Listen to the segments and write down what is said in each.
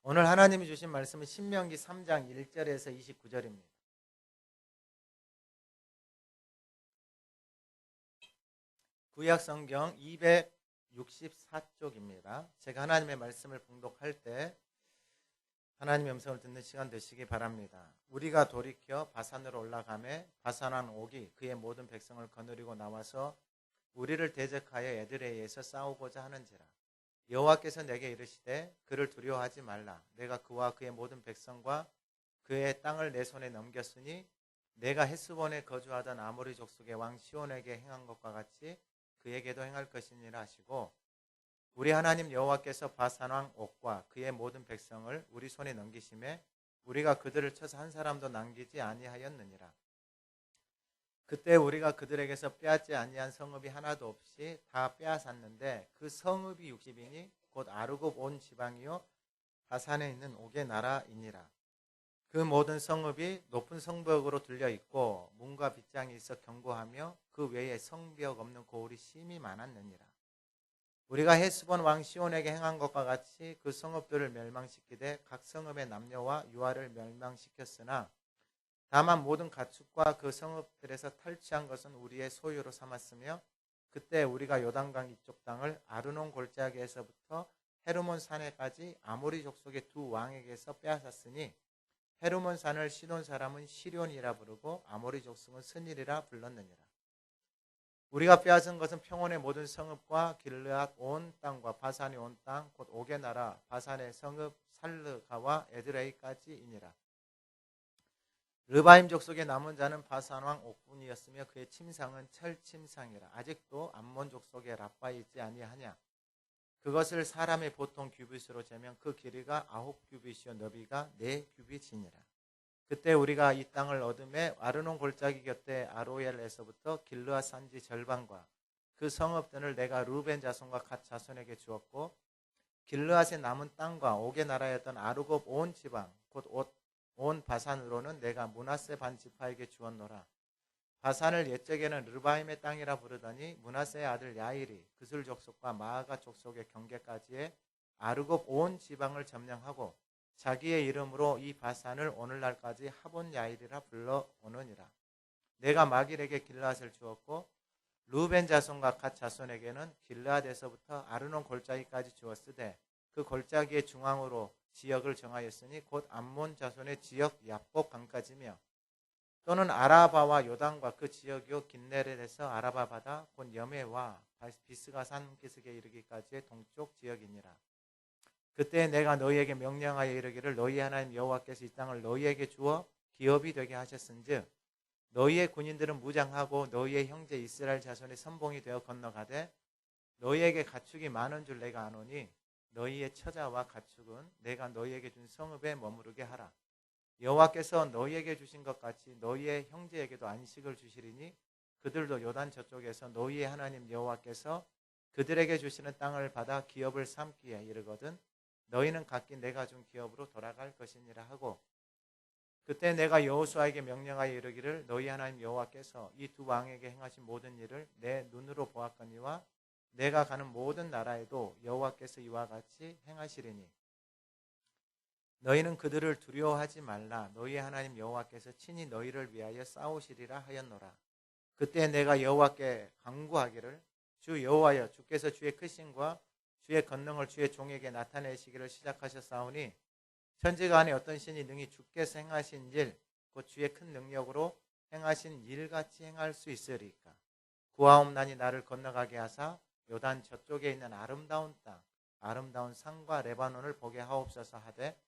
오늘 하나님이 주신 말씀은 신명기 3장 1절에서 29절입니다. 구약 성경 264쪽입니다. 제가 하나님의 말씀을 봉독할 때 하나님의 음성을 듣는 시간 되시기 바랍니다. 우리가 돌이켜 바산으로 올라가매 바산왕 옥이 그의 모든 백성을 거느리고 나와서 우리를 대적하여 에드레이에서 싸우고자 하는지라. 여호와께서 내게 이르시되 그를 두려워하지 말라. 내가 그와 그의 모든 백성과 그의 땅을 내 손에 넘겼으니 내가 헤스본에 거주하던 아모리 족속의 왕 시온에게 행한 것과 같이 그에게도 행할 것이니라 하시고, 우리 하나님 여호와께서 바산왕 옥과 그의 모든 백성을 우리 손에 넘기심에 우리가 그들을 쳐서 한 사람도 남기지 아니하였느니라. 그때 우리가 그들에게서 빼앗지 아니한 성읍이 하나도 없이 다 빼앗았는데 그 성읍이 60이니 곧 아르곱 온 지방이요 바산에 있는 옥의 나라이니라. 그 모든 성읍이 높은 성벽으로 들려 있고 문과 빗장이 있어 견고하며 그 외에 성벽 없는 고을이 심히 많았느니라. 우리가 헤스본 왕 시온에게 행한 것과 같이 그 성읍들을 멸망시키되 각 성읍의 남녀와 유아를 멸망시켰으나 다만 모든 가축과 그 성읍들에서 탈취한 것은 우리의 소유로 삼았으며, 그때 우리가 요단강 이쪽 땅을 아르논 골짜기에서부터 헤르몬 산에까지 아모리 족속의 두 왕에게서 빼앗았으니 헤르몬 산을 시돈 사람은 시련이라 부르고 아모리 족속은 스닐이라 불렀느니라. 우리가 빼앗은 것은 평온의 모든 성읍과 길르앗 온 땅과 바산의 온 땅 곧 옥의 나라 바산의 성읍 살르가와 에드레이까지이니라. 르바임 족속의 남은 자는 바산왕 옥뿐이었으며 그의 침상은 철침상이라. 아직도 암몬 족속의 라빠에 있지 아니하냐. 그것을 사람의 보통 규빗으로 재면 그 길이가 9규빗이요 너비가 4규빗이니라. 그때 우리가 이 땅을 얻음에 아르논 골짜기 곁에 아로엘에서부터 길르앗 산지 절반과 그 성읍들을 내가 루벤 자손과 갓 자손에게 주었고, 길르앗의 남은 땅과 옥의 나라였던 아르곱 온 지방 곧 온 바산으로는 내가 므낫세 반 지파에게 주었노라. 바산을 옛적에는 르바임의 땅이라 부르더니 므낫세의 아들 야일이 그술 족속과 마아가 족속의 경계까지의 아르곱 온 지방을 점령하고 자기의 이름으로 이 바산을 오늘날까지 하본 야일이라 불러오느니라. 내가 마길에게 길르앗을 주었고 루벤 자손과 갓 자손에게는 길르앗에서부터 아르논 골짜기까지 주었으되 그 골짜기의 중앙으로 지역을 정하였으니 곧 암몬 자손의 지역 야복 강까지며, 또는 아라바와 요단과 그 지역이요 긴네렛에서 아라바 바다 곧 여메와 비스가 산 기슭에 이르기까지의 동쪽 지역이니라. 그때 내가 너희에게 명령하여 이르기를 너희 하나님 여호와께서 이 땅을 너희에게 주어 기업이 되게 하셨은즉 너희의 군인들은 무장하고 너희의 형제 이스라엘 자손의 선봉이 되어 건너가되 너희에게 가축이 많은 줄 내가 아노니 너희의 처자와 가축은 내가 너희에게 준 성읍에 머무르게 하라. 여호와께서 너희에게 주신 것 같이 너희의 형제에게도 안식을 주시리니 그들도 요단 저쪽에서 너희의 하나님 여호와께서 그들에게 주시는 땅을 받아 기업을 삼기에 이르거든 너희는 각기 내가 준 기업으로 돌아갈 것이니라 하고, 그때 내가 여호수아에게 명령하여 이르기를 너희 하나님 여호와께서 이 두 왕에게 행하신 모든 일을 내 눈으로 보았거니와 내가 가는 모든 나라에도 여호와께서 이와 같이 행하시리니 너희는 그들을 두려워하지 말라. 너희의 하나님 여호와께서 친히 너희를 위하여 싸우시리라 하였노라. 그때 내가 여호와께 간구하기를 주 여호와여 주께서 주의 크심과 주의 권능을 주의 종에게 나타내시기를 시작하셨사오니 천지가 안에 어떤 신이 능히 주께서 행하신 일 곧 주의 큰 능력으로 행하신 일같이 행할 수 있으리까. 구하옵나니 나를 건너가게 하사 요단 저쪽에 있는 아름다운 땅 아름다운 산과 레바논을 보게 하옵소서 하되,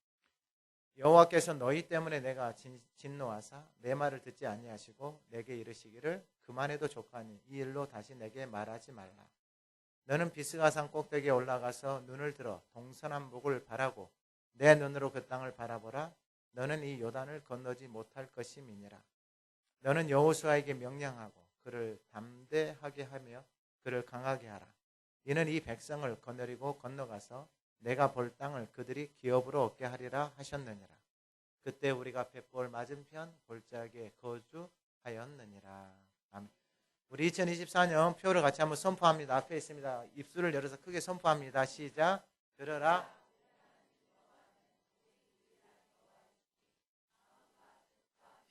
여호와께서 너희 때문에 내가 진노하사 내 말을 듣지 아니하시고 내게 이르시기를 그만해도 족하니 이 일로 다시 내게 말하지 말라. 너는 비스가산 꼭대기에 올라가서 눈을 들어 동서남북을 바라고 내 눈으로 그 땅을 바라보라. 너는 이 요단을 건너지 못할 것임이니라. 너는 여호수아에게 명령하고 그를 담대하게 하며 그를 강하게 하라. 이는 이 백성을 거느리고 건너가서 내가 볼 땅을 그들이 기업으로 얻게 하리라 하셨느니라. 그때 우리가 벳볼 맞은편 골짜기에 거주하였느니라. 아멘. 우리 2024년 표를 같이 한번 선포합니다. 앞에 있습니다. 입술을 열어서 크게 선포합니다. 시작. 들어라.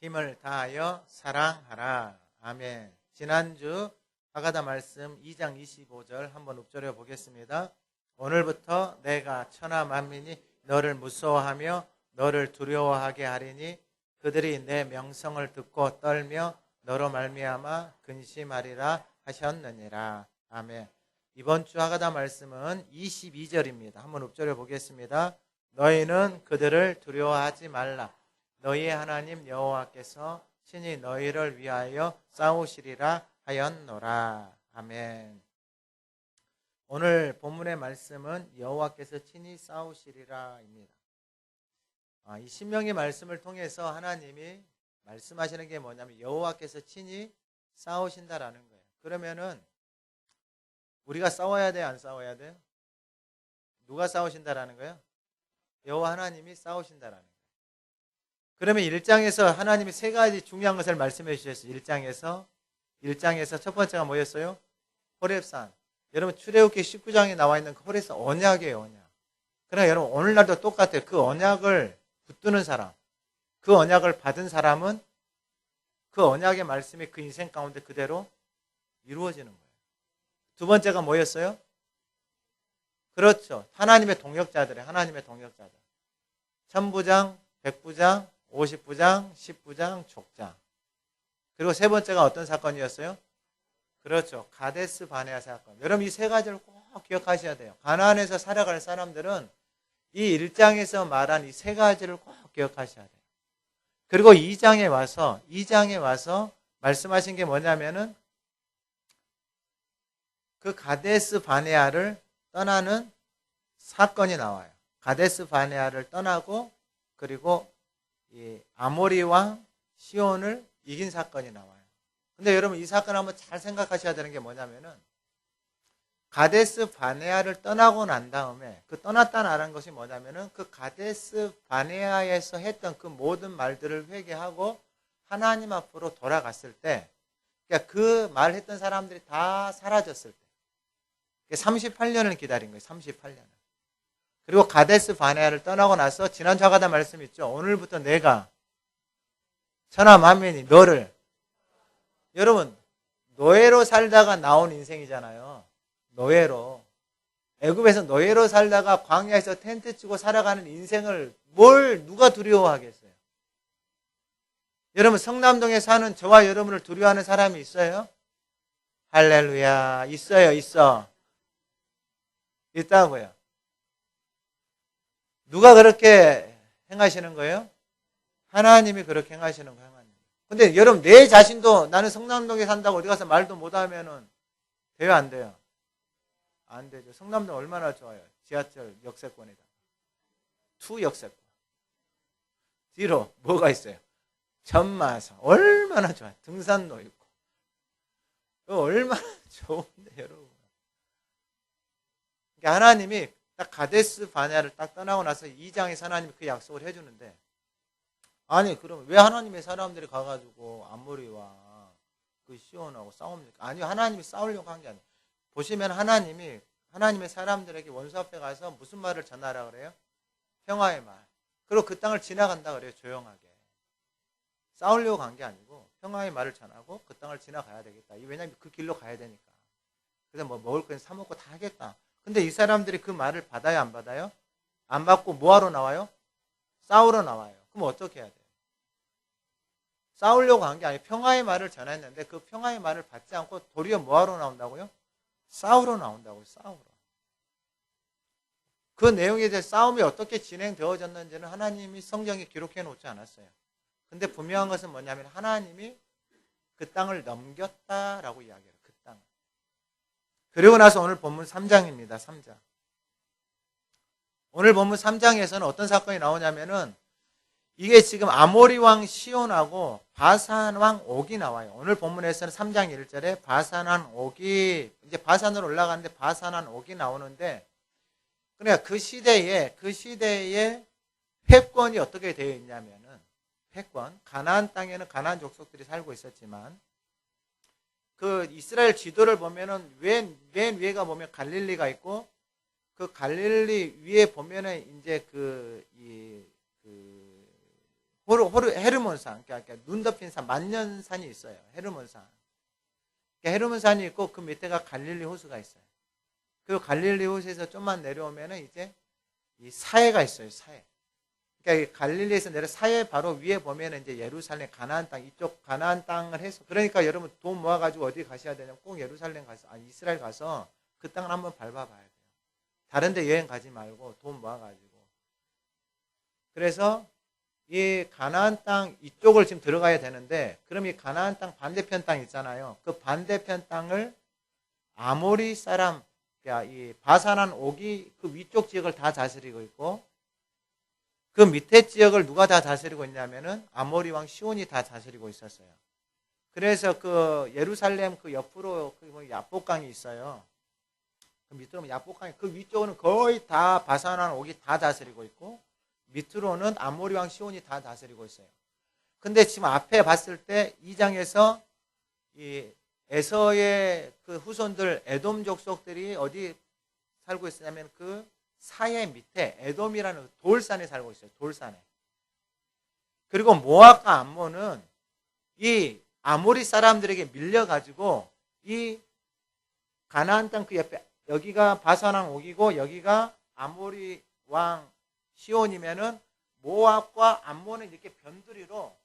힘을 다하여 사랑하라. 아멘. 지난주 하가다 말씀 2장 25절 한번 읊조려 보겠습니다. 오늘부터 내가 천하 만민이 너를 무서워하며 너를 두려워하게 하리니 그들이 내 명성을 듣고 떨며 너로 말미암아 근심하리라 하셨느니라. 아멘. 이번 주 하가다 말씀은 22절입니다. 한번 읊조려 보겠습니다. 너희는 그들을 두려워하지 말라. 너희의 하나님 여호와께서 친히 너희를 위하여 싸우시리라 하였노라. 아멘. 오늘 본문의 말씀은 여호와께서 친히 싸우시리라입니다. 이 신명기 말씀을 통해서 하나님이 말씀하시는 게 뭐냐면 여호와께서 친히 싸우신다라는 거예요. 그러면은 우리가 싸워야 돼요, 안 싸워야 돼요? 누가 싸우신다라는 거예요? 여호와 하나님이 싸우신다라는 거예요. 그러면 1장에서 하나님이 세 가지 중요한 것을 말씀해 주셨어요. 1장에서 첫 번째가 뭐였어요? 호렙산. 여러분 출애굽기 19장에 나와 있는 그 호렙산 언약이에요, 언약. 그러나 여러분 오늘날도 똑같아요. 그 언약을 붙드는 사람, 그 언약을 받은 사람은 그 언약의 말씀이 그 인생 가운데 그대로 이루어지는 거예요. 두 번째가 뭐였어요? 그렇죠. 하나님의 동역자들이에요. 하나님의 동역자들. 천부장, 백부장, 50부장, 10부장, 족장. 그리고 세 번째가 어떤 사건이었어요? 그렇죠. 가데스 바네아 사건. 여러분 이 세 가지를 꼭 기억하셔야 돼요. 가나안에서 살아갈 사람들은 이 1장에서 말한 이 세 가지를 꼭 기억하셔야 돼요. 그리고 2장에 와서 말씀하신 게 뭐냐면은 그 가데스 바네아를 떠나는 사건이 나와요. 가데스 바네아를 떠나고 그리고 이 아모리 왕 시온을 이긴 사건이 나와요. 근데 여러분 이 사건 한번 잘 생각하셔야 되는 게 뭐냐면은 가데스 바네아를 떠나고 난 다음에 그 떠났다는 것이 뭐냐면은 그 가데스 바네아에서 했던 그 모든 말들을 회개하고 하나님 앞으로 돌아갔을 때 그러니까 그 말했던 사람들이 다 사라졌을 때 38년을 기다린 거예요. 38년을. 그리고 가데스 바네아를 떠나고 나서 지난주 하가다 말씀 있죠. 오늘부터 내가 천하 만민이 너를 여러분 노예로 살다가 나온 인생이잖아요. 노예로. 애굽에서 노예로 살다가 광야에서 텐트 치고 살아가는 인생을 누가 두려워하겠어요? 여러분 성남동에 사는 저와 여러분을 두려워하는 사람이 있어요? 할렐루야. 있어. 있다고요. 누가 그렇게 행하시는 거예요? 하나님이 그렇게 행하시는 거예요. 하나님. 근데 여러분 내 자신도 나는 성남동에 산다고 어디 가서 말도 못하면은 돼요, 안 돼요? 안 되죠. 성남동 얼마나 좋아요. 지하철 역세권이다. 투 역세권. 뒤로 뭐가 있어요? 전마사. 얼마나 좋아요. 등산로 있고. 얼마나 좋은데 여러분. 그러니까 하나님이 딱 가데스 바네아를 딱 떠나고 나서 2장에서 하나님이 그 약속을 해주는데 아니 그러면 왜 하나님의 사람들이 가가지고 아모리와 그 시온하고 싸웁니까? 아니요, 하나님이 싸우려고 한 게 아니에요. 보시면 하나님이 하나님의 사람들에게 원수 앞에 가서 무슨 말을 전하라 그래요? 평화의 말. 그리고 그 땅을 지나간다 그래요. 조용하게. 싸우려고 간 게 아니고 평화의 말을 전하고 그 땅을 지나가야 되겠다. 왜냐하면 그 길로 가야 되니까. 그래서 뭐 먹을 건 사 먹고 다 하겠다. 근데 이 사람들이 그 말을 받아요, 안 받아요? 안 받고 뭐하러 나와요? 싸우러 나와요. 그럼 어떻게 해야 돼요? 싸우려고 한 게 아니고 평화의 말을 전했는데 그 평화의 말을 받지 않고 도리어 뭐하러 나온다고요? 싸우러 나온다고요. 싸우러. 그 내용에 대해 싸움이 어떻게 진행되어졌는지는 하나님이 성경에 기록해 놓지 않았어요. 근데 분명한 것은 뭐냐면 하나님이 그 땅을 넘겼다라고 이야기해요. 그 땅을. 그리고 나서 오늘 본문 3장입니다. 3장. 오늘 본문 3장에서는 어떤 사건이 나오냐면은 이게 지금 아모리 왕 시온하고 바산 왕 옥이 나와요. 오늘 본문에서는 3장 1절에 바산 왕 옥이 이제 바산으로 올라가는데 바산 왕 옥이 나오는데 그러니까 그 시대에 패권이 어떻게 되어 있냐면은 패권 가나안 땅에는 가나안 족속들이 살고 있었지만 그 이스라엘 지도를 보면은 맨 위에가 보면 갈릴리가 있고 그 갈릴리 위에 보면은 이제 헤르몬산, 그러니까 눈 덮인 산, 만년산이 있어요. 헤르몬산. 그러니까 헤르몬산이 있고 그 밑에가 갈릴리 호수가 있어요. 그 갈릴리 호수에서 좀만 내려오면은 이제 이 사해가 있어요. 사해. 그러니까 이 갈릴리에서 내려 사해 바로 위에 보면은 이제 예루살렘 가나안 땅, 이쪽 가나안 땅을 해서, 그러니까 여러분 돈 모아가지고 어디 가셔야 되냐면 꼭 예루살렘 가서, 이스라엘 가서 그 땅을 한번 밟아봐야 돼요. 다른데 여행 가지 말고 돈 모아가지고. 그래서 이 가나안 땅 이쪽을 지금 들어가야 되는데, 그럼 이 가나안 땅 반대편 땅 있잖아요. 그 반대편 땅을 아모리 사람, 그러니까 이 바산한 옥이 그 위쪽 지역을 다 다스리고 있고, 그 밑에 지역을 누가 다 다스리고 있냐면은 아모리 왕 시온이 다 다스리고 있었어요. 그래서 그 예루살렘 그 옆으로 그 야복강이 있어요. 그 밑으로 야복강이, 그 위쪽은 거의 다 바산한 옥이 다 다스리고 있고, 밑으로는 아모리 왕 시온이 다 다스리고 있어요. 근데 지금 앞에 봤을 때 2장에서 이 에서의 그 후손들 에돔 족속들이 어디 살고 있었냐면 그 사해 밑에 에돔이라는 돌산에 살고 있어요. 돌산에. 그리고 모압과 암몬은 이 아모리 사람들에게 밀려가지고 이 가나안 땅 그 옆에, 여기가 바산왕 옥이고 여기가 아모리 왕 시온이면은 모압과 암몬은 이렇게 변두리로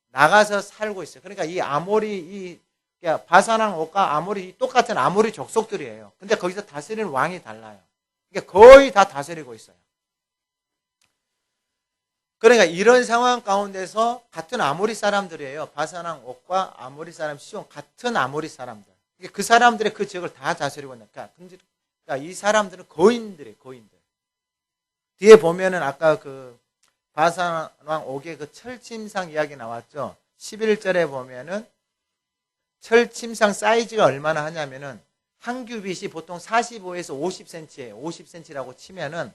나가서 살고 있어요. 그러니까 이 아모리, 이 바산왕 옥과 아모리, 똑같은 아모리 족속들이에요. 근데 거기서 다스리는 왕이 달라요. 그러니까 거의 다 다스리고 있어요. 그러니까 이런 상황 가운데서 같은 아모리 사람들이에요. 바산왕 옥과 아모리 사람 시온, 같은 아모리 사람들. 그 사람들의 그 지역을 다 다스리고 있는. 그러니까 이 사람들은 거인들이에요. 거인들. 뒤에 보면은 아까 그 바산왕 옥의 그 철침상 이야기 나왔죠. 11절에 보면은 철침상 사이즈가 얼마나 하냐면은 한 규빗이 보통 45에서 50cm예요. 50cm라고 치면은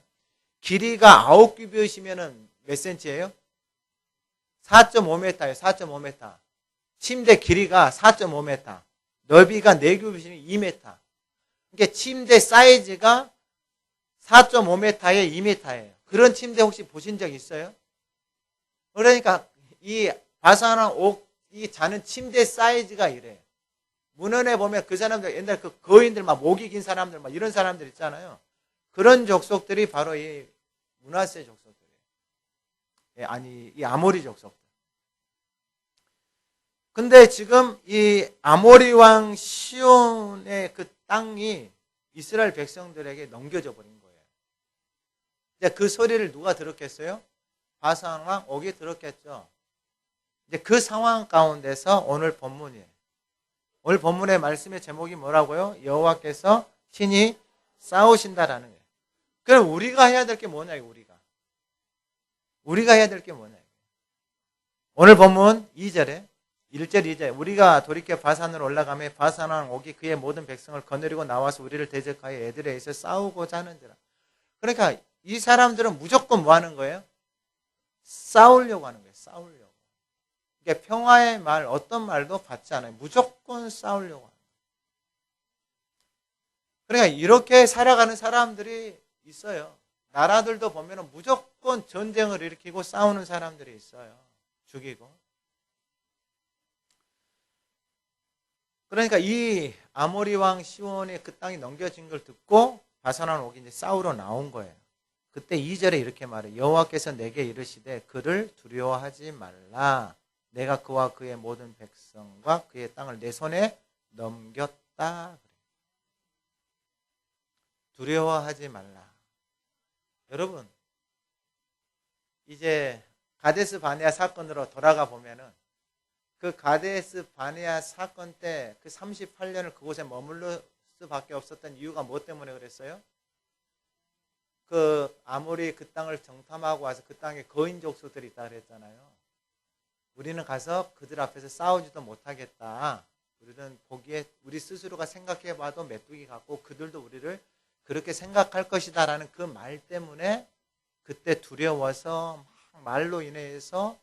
길이가 9규빗이면은 몇 cm예요? 4.5m예요. 4.5m. 침대 길이가 4.5m. 넓이가 4규빗이면 2m. 그러니까 침대 사이즈가 4.5m에 2m예요. 그런 침대 혹시 보신 적 있어요? 그러니까 이 바산왕 옥이 자는 침대 사이즈가 이래요. 문헌에 보면 그 사람들, 옛날 그 거인들, 막 목이 긴 사람들, 막 이런 사람들 있잖아요. 그런 족속들이 바로 이 므낫세 족속들이에요. 아니, 이 아모리 족속들. 근데 지금 이 아모리 왕 시온의 그 땅이 이스라엘 백성들에게 넘겨져 버린 거예요. 이제 그 소리를 누가 들었겠어요? 바산 왕 옥이 들었겠죠. 이제 그 상황 가운데서 오늘 본문이에요. 오늘 본문의 말씀의 제목이 뭐라고요? 여호와께서 친히 싸우신다라는 거예요. 그럼 우리가 해야 될 게 뭐냐, 우리가 해야 될 게 뭐냐. 오늘 본문 2절에 1절 2절, 우리가 돌이켜 바산으로 올라가며 바산왕 옥이 그의 모든 백성을 거느리고 나와서 우리를 대적하여 에드레에서 싸우고자 하는지라. 그러니까 이 사람들은 무조건 뭐 하는 거예요? 싸우려고 하는 거예요. 싸우려고. 그러니까 평화의 말, 어떤 말도 받지 않아요. 무조건 싸우려고 하는 거예요. 그러니까 이렇게 살아가는 사람들이 있어요. 나라들도 보면 무조건 전쟁을 일으키고 싸우는 사람들이 있어요. 죽이고. 그러니까 이 아모리 왕 시온의 그 땅이 넘겨진 걸 듣고 바산왕 옥이 이제 싸우러 나온 거예요. 그때 2절에 이렇게 말해요. 여호와께서 내게 이르시되 그를 두려워하지 말라. 내가 그와 그의 모든 백성과 그의 땅을 내 손에 넘겼다. 두려워하지 말라. 여러분, 이제 가데스 바네아 사건으로 돌아가 보면은 그 가데스 바네아 사건 때 그 38년을 그곳에 머물러 수밖에 없었던 이유가 뭐 때문에 그랬어요? 그 아모리 그 땅을 정탐하고 와서 그 땅에 거인 족속들이 있다 그랬잖아요. 우리는 가서 그들 앞에서 싸우지도 못하겠다. 우리는 보기에 우리 스스로가 생각해봐도 메뚜기 같고 그들도 우리를 그렇게 생각할 것이다라는 그 말 때문에 그때 두려워서 막 말로 인해서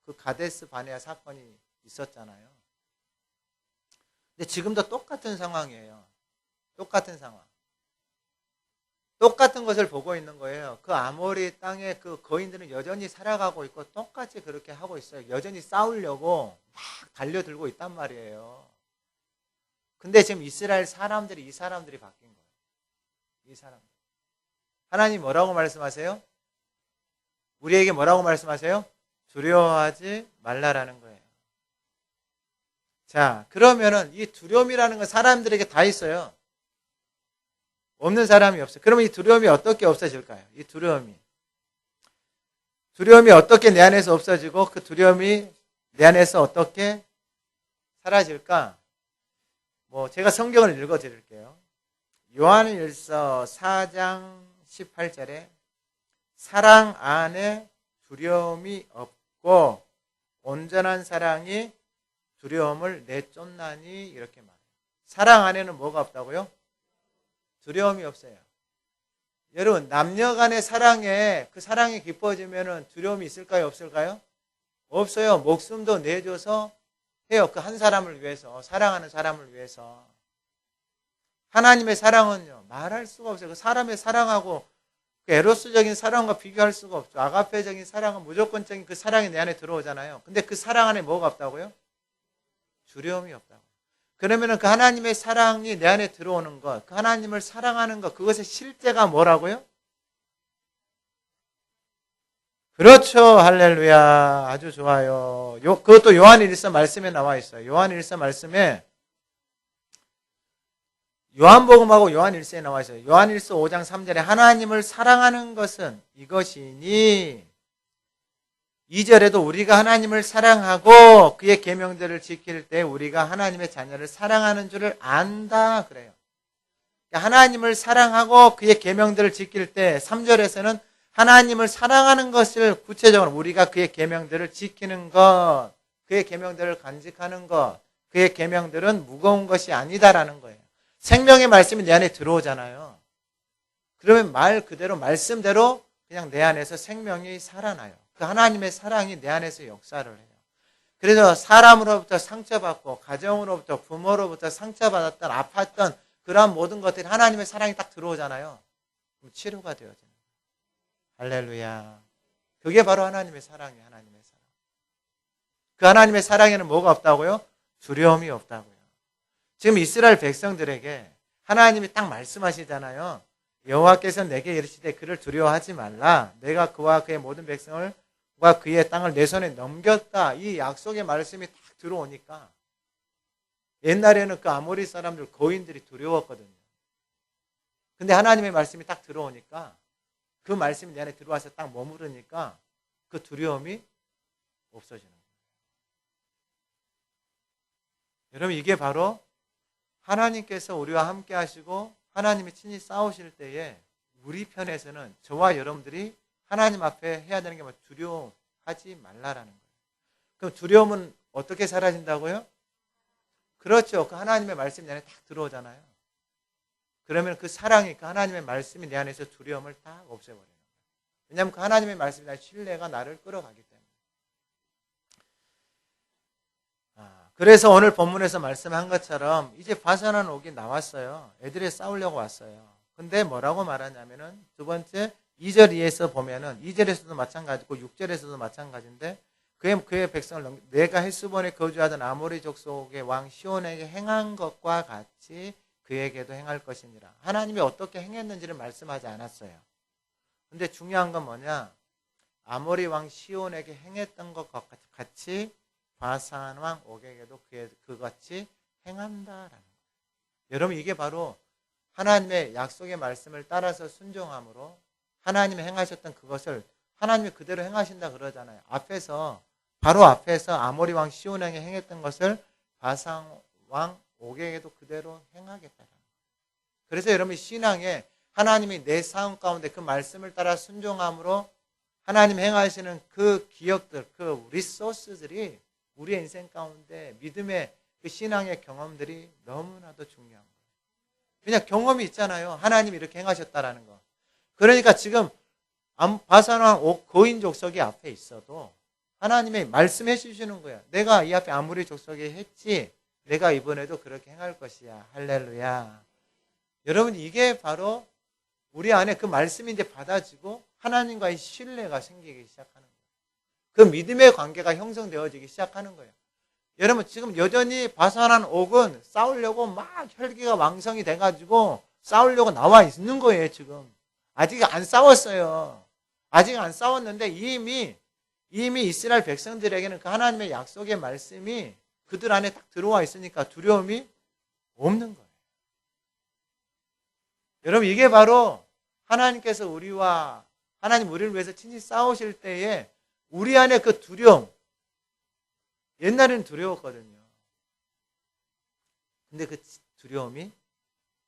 그 가데스 바네아 사건이 있었잖아요. 근데 지금도 똑같은 상황이에요. 똑같은 상황. 똑같은 것을 보고 있는 거예요. 그 아모리 땅에 그 거인들은 여전히 살아가고 있고 똑같이 그렇게 하고 있어요. 여전히 싸우려고 막 달려들고 있단 말이에요. 근데 지금 이스라엘 사람들이 이 사람들이 바뀐 거예요. 이 사람들. 하나님 뭐라고 말씀하세요? 우리에게 뭐라고 말씀하세요? 두려워하지 말라라는 거예요. 자, 그러면은 이 두려움이라는 건 사람들에게 다 있어요. 없는 사람이 없어요. 그러면 이 두려움이 어떻게 없어질까요? 이 두려움이 어떻게 내 안에서 없어지고 그 두려움이 내 안에서 어떻게 사라질까? 제가 성경을 읽어 드릴게요. 요한일서 4장 18절에 사랑 안에 두려움이 없고 온전한 사랑이 두려움을 내쫓나니 이렇게 말해요. 사랑 안에는 뭐가 없다고요? 두려움이 없어요. 여러분, 남녀 간의 사랑에 그 사랑이 깊어지면 두려움이 있을까요? 없을까요? 없어요. 목숨도 내줘서 해요. 그 한 사람을 위해서, 사랑하는 사람을 위해서. 하나님의 사랑은요, 말할 수가 없어요. 그 사람의 사랑하고 그 에로스적인 사랑과 비교할 수가 없죠. 아가페적인 사랑은 무조건적인 그 사랑이 내 안에 들어오잖아요. 근데 그 사랑 안에 뭐가 없다고요? 두려움이 없다고. 그러면 그 하나님의 사랑이 내 안에 들어오는 것, 그 하나님을 사랑하는 것, 그것의 실제가 뭐라고요? 그렇죠. 할렐루야. 아주 좋아요. 그것도 요한일서 말씀에 나와 있어요. 요한일서 말씀에 요한복음하고 요한일서에 나와 있어요. 요한일서 5장 3절에 하나님을 사랑하는 것은 이것이니 2절에도 우리가 하나님을 사랑하고 그의 계명들을 지킬 때 우리가 하나님의 자녀를 사랑하는 줄을 안다 그래요. 하나님을 사랑하고 그의 계명들을 지킬 때 3절에서는 하나님을 사랑하는 것을 구체적으로 우리가 그의 계명들을 지키는 것, 그의 계명들을 간직하는 것, 그의 계명들은 무거운 것이 아니다라는 거예요. 생명의 말씀이 내 안에 들어오잖아요. 그러면 말 그대로 말씀대로 그냥 내 안에서 생명이 살아나요. 그 하나님의 사랑이 내 안에서 역사를 해요. 그래서 사람으로부터 상처받고 가정으로부터 부모로부터 상처받았던 아팠던 그러한 모든 것들이 하나님의 사랑이 딱 들어오잖아요. 그럼 치료가 되어져요. 할렐루야. 그게 바로 하나님의 사랑이에요. 하나님의 사랑. 그 하나님의 사랑에는 뭐가 없다고요? 두려움이 없다고요. 지금 이스라엘 백성들에게 하나님이 딱 말씀하시잖아요. 여호와께서 내게 이르시되 그를 두려워하지 말라. 내가 그와 그의 모든 백성을 그의 땅을 내 손에 넘겼다. 이 약속의 말씀이 딱 들어오니까 옛날에는 그 아모리 사람들 거인들이 두려웠거든요. 근데 하나님의 말씀이 딱 들어오니까 그 말씀이 내 안에 들어와서 딱 머무르니까 그 두려움이 없어지는 거예요. 여러분, 이게 바로 하나님께서 우리와 함께 하시고 하나님이 친히 싸우실 때에 우리 편에서는 저와 여러분들이 하나님 앞에 해야 되는 게 두려워하지 말라라는 거예요. 그럼 두려움은 어떻게 사라진다고요? 그렇죠. 그 하나님의 말씀이 내 안에 딱 들어오잖아요. 그러면 그 사랑이, 그 하나님의 말씀이 내 안에서 두려움을 딱 없애버려요. 왜냐하면 그 하나님의 말씀이 나의 신뢰가 나를 끌어가기 때문에. 그래서 오늘 본문에서 말씀한 것처럼 이제 바산한 옥이 나왔어요. 애들이 싸우려고 왔어요. 근데 뭐라고 말하냐면은 두 번째 2절 이에서 보면은 2절에서도 마찬가지고 6절에서도 마찬가지인데 그의 백성을 내가 헬스본에 거주하던 아모리 족속의 왕 시온에게 행한 것과 같이 그에게도 행할 것이니라. 하나님이 어떻게 행했는지를 말씀하지 않았어요. 근데 중요한 건 뭐냐? 아모리 왕 시온에게 행했던 것과 같이 바산 왕 옥에게도 그같이 행한다라는 거예요. 여러분, 이게 바로 하나님의 약속의 말씀을 따라서 순종함으로 하나님이 행하셨던 그것을 하나님이 그대로 행하신다 그러잖아요. 바로 앞에서 아모리 왕 시온에게 행했던 것을 바산 왕 옥에게도 그대로 행하겠다라는 거예요. 그래서 여러분, 신앙에 하나님이 내 삶 가운데 그 말씀을 따라 순종함으로 하나님 행하시는 그 기억들, 그 리소스들이 우리의 인생 가운데 믿음의 그 신앙의 경험들이 너무나도 중요한 거예요. 그냥 경험이 있잖아요. 하나님이 이렇게 행하셨다라는 거. 그러니까 지금 바산왕 거인 족속이 앞에 있어도 하나님이 말씀해 주시는 거예요. 내가 이 앞에 아무리 족속이 했지 내가 이번에도 그렇게 행할 것이야. 할렐루야. 여러분, 이게 바로 우리 안에 그 말씀이 이제 받아지고 하나님과의 신뢰가 생기기 시작하는 거예요. 그 믿음의 관계가 형성되어지기 시작하는 거예요. 여러분 지금 여전히 바산한 옥은 싸우려고 막 혈기가 왕성이 돼가지고 싸우려고 나와 있는 거예요. 지금 아직 안 싸웠어요. 아직 안 싸웠는데 이미 이스라엘 백성들에게는 그 하나님의 약속의 말씀이 그들 안에 딱 들어와 있으니까 두려움이 없는 거예요. 여러분 이게 바로 하나님께서 하나님 우리를 위해서 친히 싸우실 때에 우리 안에 그 두려움, 옛날에는 두려웠거든요. 근데 그 두려움이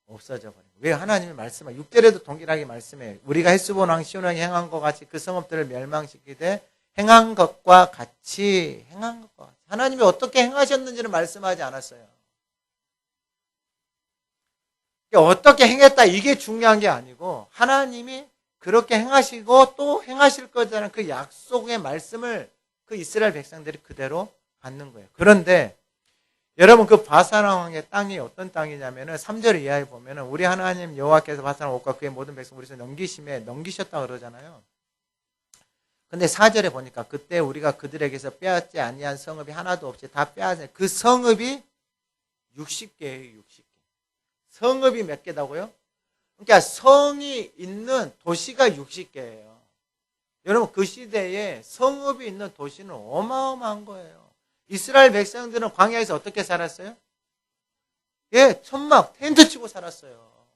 없어져 버려요. 왜? 하나님의 말씀을 6절에도 동일하게 말씀해요. 우리가 헬스본 왕 시온 왕이 행한 것 같이 그 성읍들을 멸망시키되 행한 것과 같이 하나님이 어떻게 행하셨는지는 말씀하지 않았어요. 어떻게 행했다 이게 중요한 게 아니고 하나님이 그렇게 행하시고 또 행하실 거라는 그 약속의 말씀을 그 이스라엘 백성들이 그대로 받는 거예요. 그런데 여러분 그 바산 왕의 땅이 어떤 땅이냐면은 3절 이하에 보면은 우리 하나님 여호와께서 바산 옥과 그의 모든 백성 우리에서 넘기셨다 그러잖아요. 근데 4절에 보니까 그때 우리가 그들에게서 빼앗지 아니한 성읍이 하나도 없이 다 빼앗은 그 성읍이 60개예요. 60개. 성읍이 몇 개다고요? 그러니까 성이 있는 도시가 60개예요. 여러분 그 시대에 성읍이 있는 도시는 어마어마한 거예요. 이스라엘 백성들은 광야에서 어떻게 살았어요? 천막, 텐트 치고 살았어요.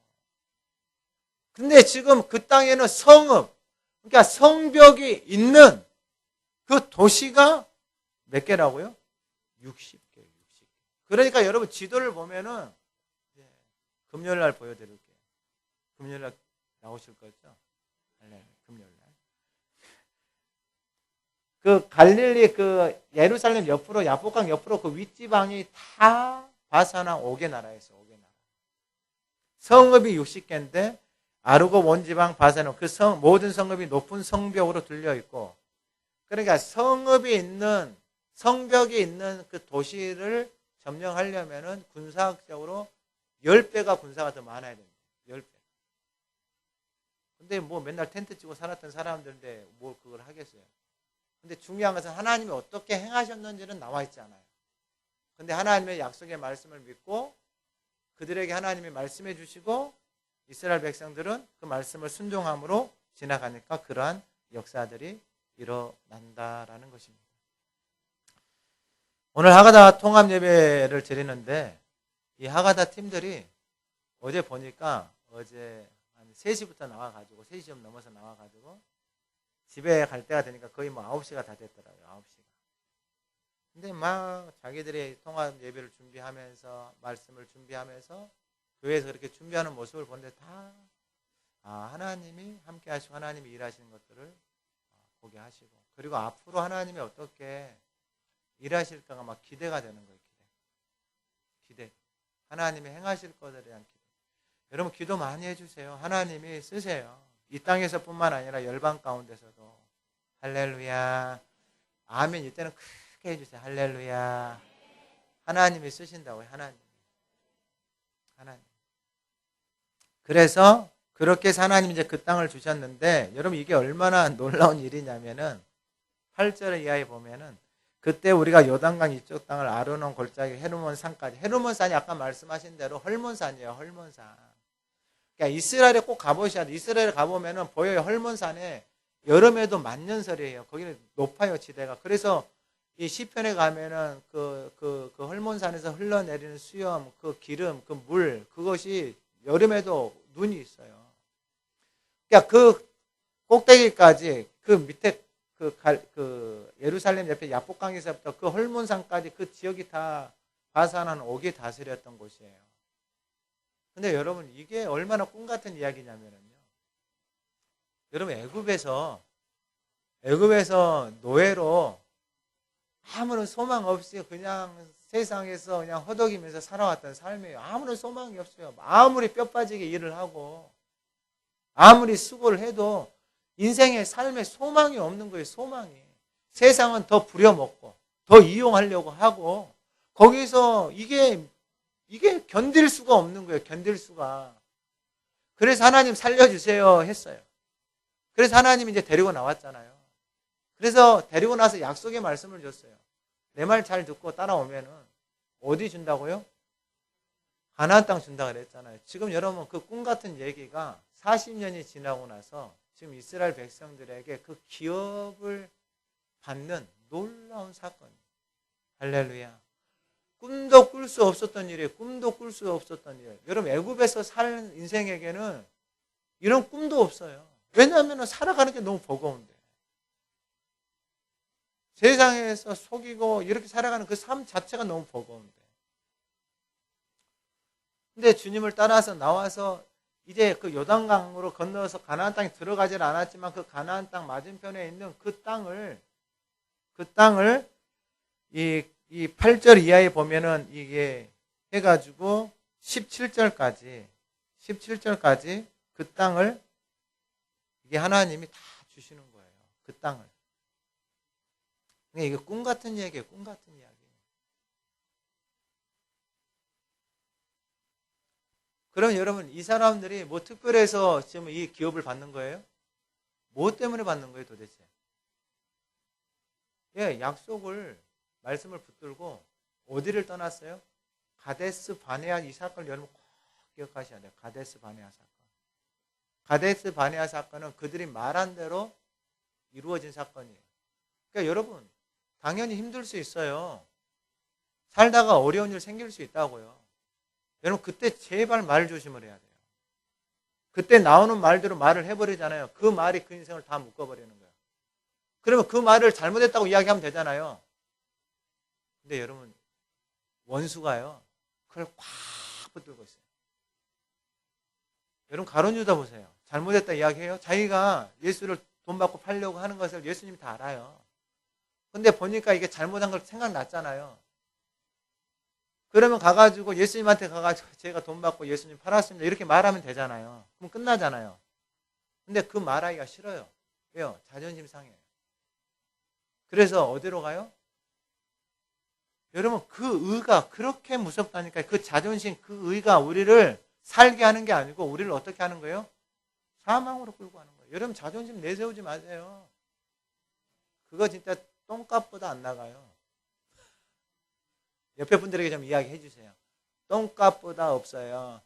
근데 지금 그 땅에는 성읍, 그러니까 성벽이 있는 그 도시가 몇 개라고요? 60개. 그러니까 여러분 지도를 보면은 금요일 날 보여드릴게요. 금요일 날 나오실 거죠? 네, 금요일 날. 그 갈릴리 그 예루살렘 옆으로 야복강 옆으로 그 윗지방이 다 바산왕 옥의 나라였어. 옥의 나라. 성읍이 60개인데 아르고 원지방 바산왕 그 모든 성읍이 높은 성벽으로 둘려 있고 그러니까 성벽이 있는 그 도시를 점령하려면은 군사학적으로 10배가 군사가 더 많아야 됩니다. 10배. 근데 뭐 맨날 텐트 치고 살았던 사람들인데 뭘 그걸 하겠어요. 근데 중요한 것은 하나님이 어떻게 행하셨는지는 나와 있지 않아요. 근데 하나님의 약속의 말씀을 믿고 그들에게 하나님이 말씀해 주시고 이스라엘 백성들은 그 말씀을 순종함으로 지나가니까 그러한 역사들이 일어난다라는 것입니다. 오늘 하가다 통합 예배를 드리는데 이 하가다 팀들이 어제 보니까 어제 한 3시부터 나와가지고 3시 좀 넘어서 나와가지고 집에 갈 때가 되니까 거의 뭐 9시가 다 됐더라고요. 9시가. 근데 막 자기들이 통합 예배를 준비하면서 말씀을 준비하면서 교회에서 그렇게 준비하는 모습을 보는데 다 하나님이 함께 하시고 하나님이 일하시는 것들을 보게 하시고 그리고 앞으로 하나님이 어떻게 일하실까가 막 기대가 되는 거예요. 기대. 하나님이 행하실 것에 대한 기대. 여러분 기도 많이 해주세요. 하나님이 쓰세요. 이 땅에서뿐만 아니라 열방 가운데서도 할렐루야. 아멘. 이때는 크게 해주세요. 할렐루야. 하나님이 쓰신다고요. 하나님. 그래서 그렇게 해서 하나님이 이제 그 땅을 주셨는데 여러분 이게 얼마나 놀라운 일이냐면은 8절 이하에 보면은 그때 우리가 요단강 이쪽 땅을 아르논 골짜기 헤르몬 산까지 헤르몬 산이 아까 말씀하신 대로 헐몬산이에요. 헐몬산. 그러니까 이스라엘에 꼭 가보셔야 돼요. 이스라엘에 가보면은 보여요. 헐몬산에 여름에도 만년설이에요. 거기는 높아요. 지대가. 그래서 이 시편에 가면은 그 헐몬산에서 흘러내리는 수염, 그 기름, 그 물 그것이 여름에도 눈이 있어요. 그러니까 그 꼭대기까지 그 밑에 그 예루살렘 옆에 야복강에서부터 그 헐몬산까지 그 지역이 다 바산한 옥이 다스렸던 곳이에요. 근데 여러분 이게 얼마나 꿈 같은 이야기냐면요. 여러분 애굽에서 노예로 아무런 소망 없이 그냥 세상에서 그냥 허덕이면서 살아왔던 삶이에요. 아무런 소망이 없어요. 아무리 뼈 빠지게 일을 하고 아무리 수고를 해도 인생의 삶에 소망이 없는 거예요. 소망이. 세상은 더 부려먹고 더 이용하려고 하고 거기서 이게 견딜 수가 없는 거예요. 견딜 수가. 그래서 하나님 살려주세요 했어요. 그래서 하나님이 이제 데리고 나왔잖아요. 그래서 데리고 나서 약속의 말씀을 줬어요. 내 말 잘 듣고 따라오면은 어디 준다고요? 가나안 땅 준다 그랬잖아요. 지금 여러분 그 꿈 같은 얘기가 40년이 지나고 나서 지금 이스라엘 백성들에게 그 기업을 받는 놀라운 사건이에요. 할렐루야. 꿈도 꿀 수 없었던 일이에요. 꿈도 꿀 수 없었던 일. 여러분 애굽에서 살 인생에게는 이런 꿈도 없어요. 왜냐하면 살아가는 게 너무 버거운데. 세상에서 속이고 이렇게 살아가는 그 삶 자체가 너무 버거운데. 근데 주님을 따라서 나와서 이제 그 요단강으로 건너서 가나안 땅에 들어가질 않았지만 그 가나안 땅 맞은편에 있는 그 땅을 이 8절 이하에 보면은 이게 해가지고 17절까지 그 땅을 이게 하나님이 다 주시는 거예요. 그 땅을. 이게 꿈 같은 얘기예요. 꿈 같은 이야기. 그럼 여러분 이 사람들이 뭐 특별해서 지금 이 기업을 받는 거예요? 뭐 때문에 받는 거예요 도대체? 예, 약속을 말씀을 붙들고 어디를 떠났어요? 가데스 바네아 이 사건을 여러분 꼭 기억하셔야 돼요. 가데스 바네아 사건. 가데스 바네아 사건은 그들이 말한 대로 이루어진 사건이에요. 그러니까 여러분 당연히 힘들 수 있어요. 살다가 어려운 일 생길 수 있다고요. 여러분 그때 제발 말 조심을 해야 돼요. 그때 나오는 말대로 말을 해버리잖아요. 그 말이 그 인생을 다 묶어버리는 거예요. 그러면 그 말을 잘못했다고 이야기하면 되잖아요. 근데 여러분 원수가요 그걸 꽉 붙들고 있어요. 여러분 가룟 유다 보세요. 잘못했다 이야기해요. 자기가 예수를 돈 받고 팔려고 하는 것을 예수님이 다 알아요. 근데 보니까 이게 잘못한 걸 생각났잖아요. 그러면 가가지고 예수님한테 가가지고 제가 돈 받고 예수님 팔았습니다. 이렇게 말하면 되잖아요. 그럼 끝나잖아요. 근데 그 말하기가 싫어요. 왜요? 자존심 상해요. 그래서 어디로 가요? 여러분 그 의가 그렇게 무섭다니까요. 그 자존심, 그 의가 우리를 살게 하는 게 아니고 우리를 어떻게 하는 거예요? 사망으로 끌고 가는 거예요. 여러분 자존심 내세우지 마세요. 그거 진짜 똥값보다 안 나가요. 옆에 분들에게 좀 이야기해 주세요. 똥값보다 없어요.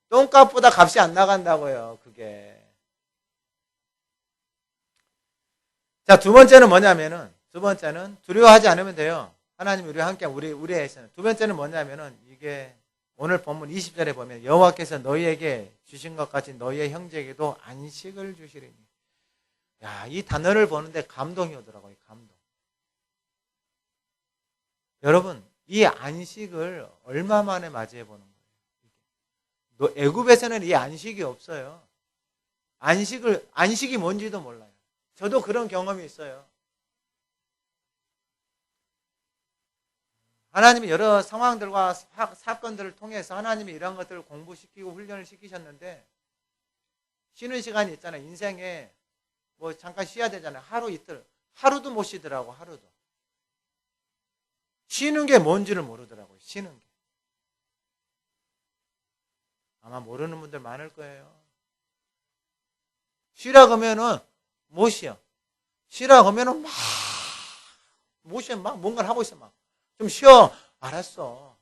똥값보다 값이 안 나간다고요. 그게. 자, 두 번째는 뭐냐면은 두려워하지 않으면 돼요. 하나님 우리와 함께 우리의 있어요. 두 번째는 뭐냐면은 이게 오늘 본문 20절에 보면 여호와께서 너희에게 주신 것 같이 너희의 형제에게도 안식을 주시리니. 야, 이 단어를 보는데 감동이 오더라고요. 감동. 여러분, 이 안식을 얼마 만에 맞이해 보는 거예요? 애굽에서는 이 안식이 없어요. 안식이 뭔지도 몰라요. 저도 그런 경험이 있어요. 하나님이 여러 상황들과 사건들을 통해서 하나님이 이런 것들을 공부시키고 훈련을 시키셨는데 쉬는 시간이 있잖아요. 인생에 뭐 잠깐 쉬어야 되잖아요. 하루 이틀. 하루도 못 쉬더라고. 하루도. 쉬는 게 뭔지를 모르더라고요. 쉬는 게. 아마 모르는 분들 많을 거예요. 쉬라 그러면은 못 쉬어. 쉬라 그러면은 못 쉬어. 막 뭔가를 하고 있어. 막. 좀 쉬어. 알았어.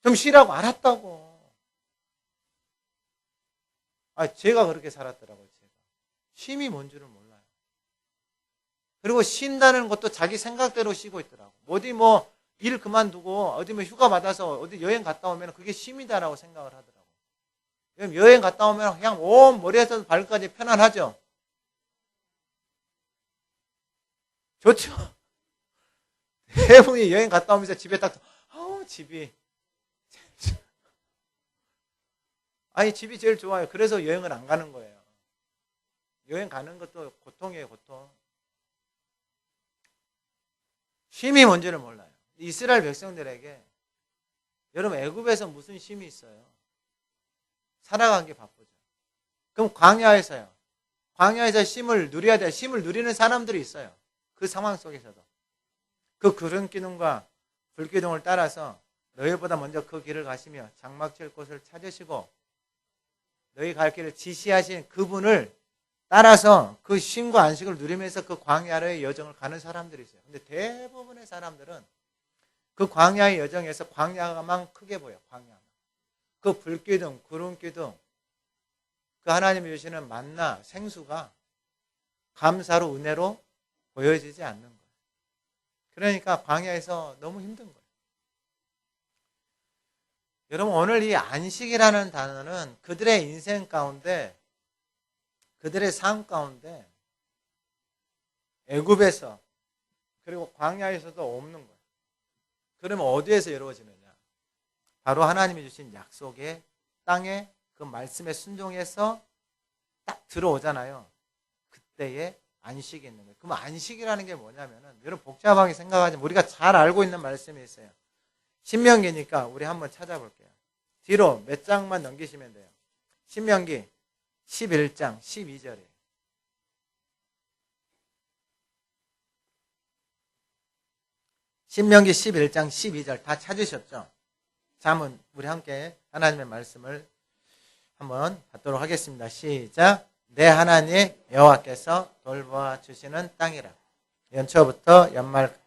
좀 쉬라고. 알았다고. 제가 그렇게 살았더라고요. 제가. 쉼이 뭔지를 몰라요. 그리고 쉰다는 것도 자기 생각대로 쉬고 있더라고. 어디 뭐 일 그만두고 어디 뭐 휴가 받아서 어디 여행 갔다 오면 그게 쉼이다라고 생각을 하더라고. 여행 갔다 오면 그냥 온 머리에서 발까지 편안하죠. 좋죠. 대부분이 여행 갔다 오면서 집에 딱 집이 집이 제일 좋아요. 그래서 여행을 안 가는 거예요. 여행 가는 것도 고통이에요. 고통. 쉼이 뭔지를 몰라요. 이스라엘 백성들에게 여러분 애굽에서 무슨 쉼이 있어요? 살아가기 바쁘죠. 그럼 광야에서요. 광야에서 쉼을 누려야 돼요. 쉼을 누리는 사람들이 있어요. 그 상황 속에서도. 그 구름 기둥과 불 기둥을 따라서 너희보다 먼저 그 길을 가시며 장막 칠 곳을 찾으시고 너희 갈 길을 지시하신 그분을 따라서 그 쉼과 안식을 누리면서 그 광야의 여정을 가는 사람들이 있어요. 근데 대부분의 사람들은 그 광야의 여정에서 광야만 크게 보여. 광야. 그 불기둥, 구름기둥, 그 하나님이 주시는 만나, 생수가 감사로 은혜로 보여지지 않는 거예요. 그러니까 광야에서 너무 힘든 거예요. 여러분, 오늘 이 안식이라는 단어는 그들의 인생 가운데, 그들의 삶 가운데 애굽에서 그리고 광야에서도 없는 거예요. 그러면 어디에서 이루어지느냐? 바로 하나님이 주신 약속의 땅에 그 말씀에 순종해서 딱 들어오잖아요. 그때에 안식이 있는 거예요. 그럼 안식이라는 게 뭐냐면은, 여러분 복잡하게 생각하지, 우리가 잘 알고 있는 말씀이 있어요. 신명기니까 우리 한번 찾아볼게요. 뒤로 몇 장만 넘기시면 돼요. 신명기 11장 12절이에요. 신명기 11장 12절 다 찾으셨죠? 자, 한번 우리 함께 하나님의 말씀을 한번 받도록 하겠습니다. 시작. 내 하나님 여호와께서 돌보아 주시는 땅이라. 연초부터 연말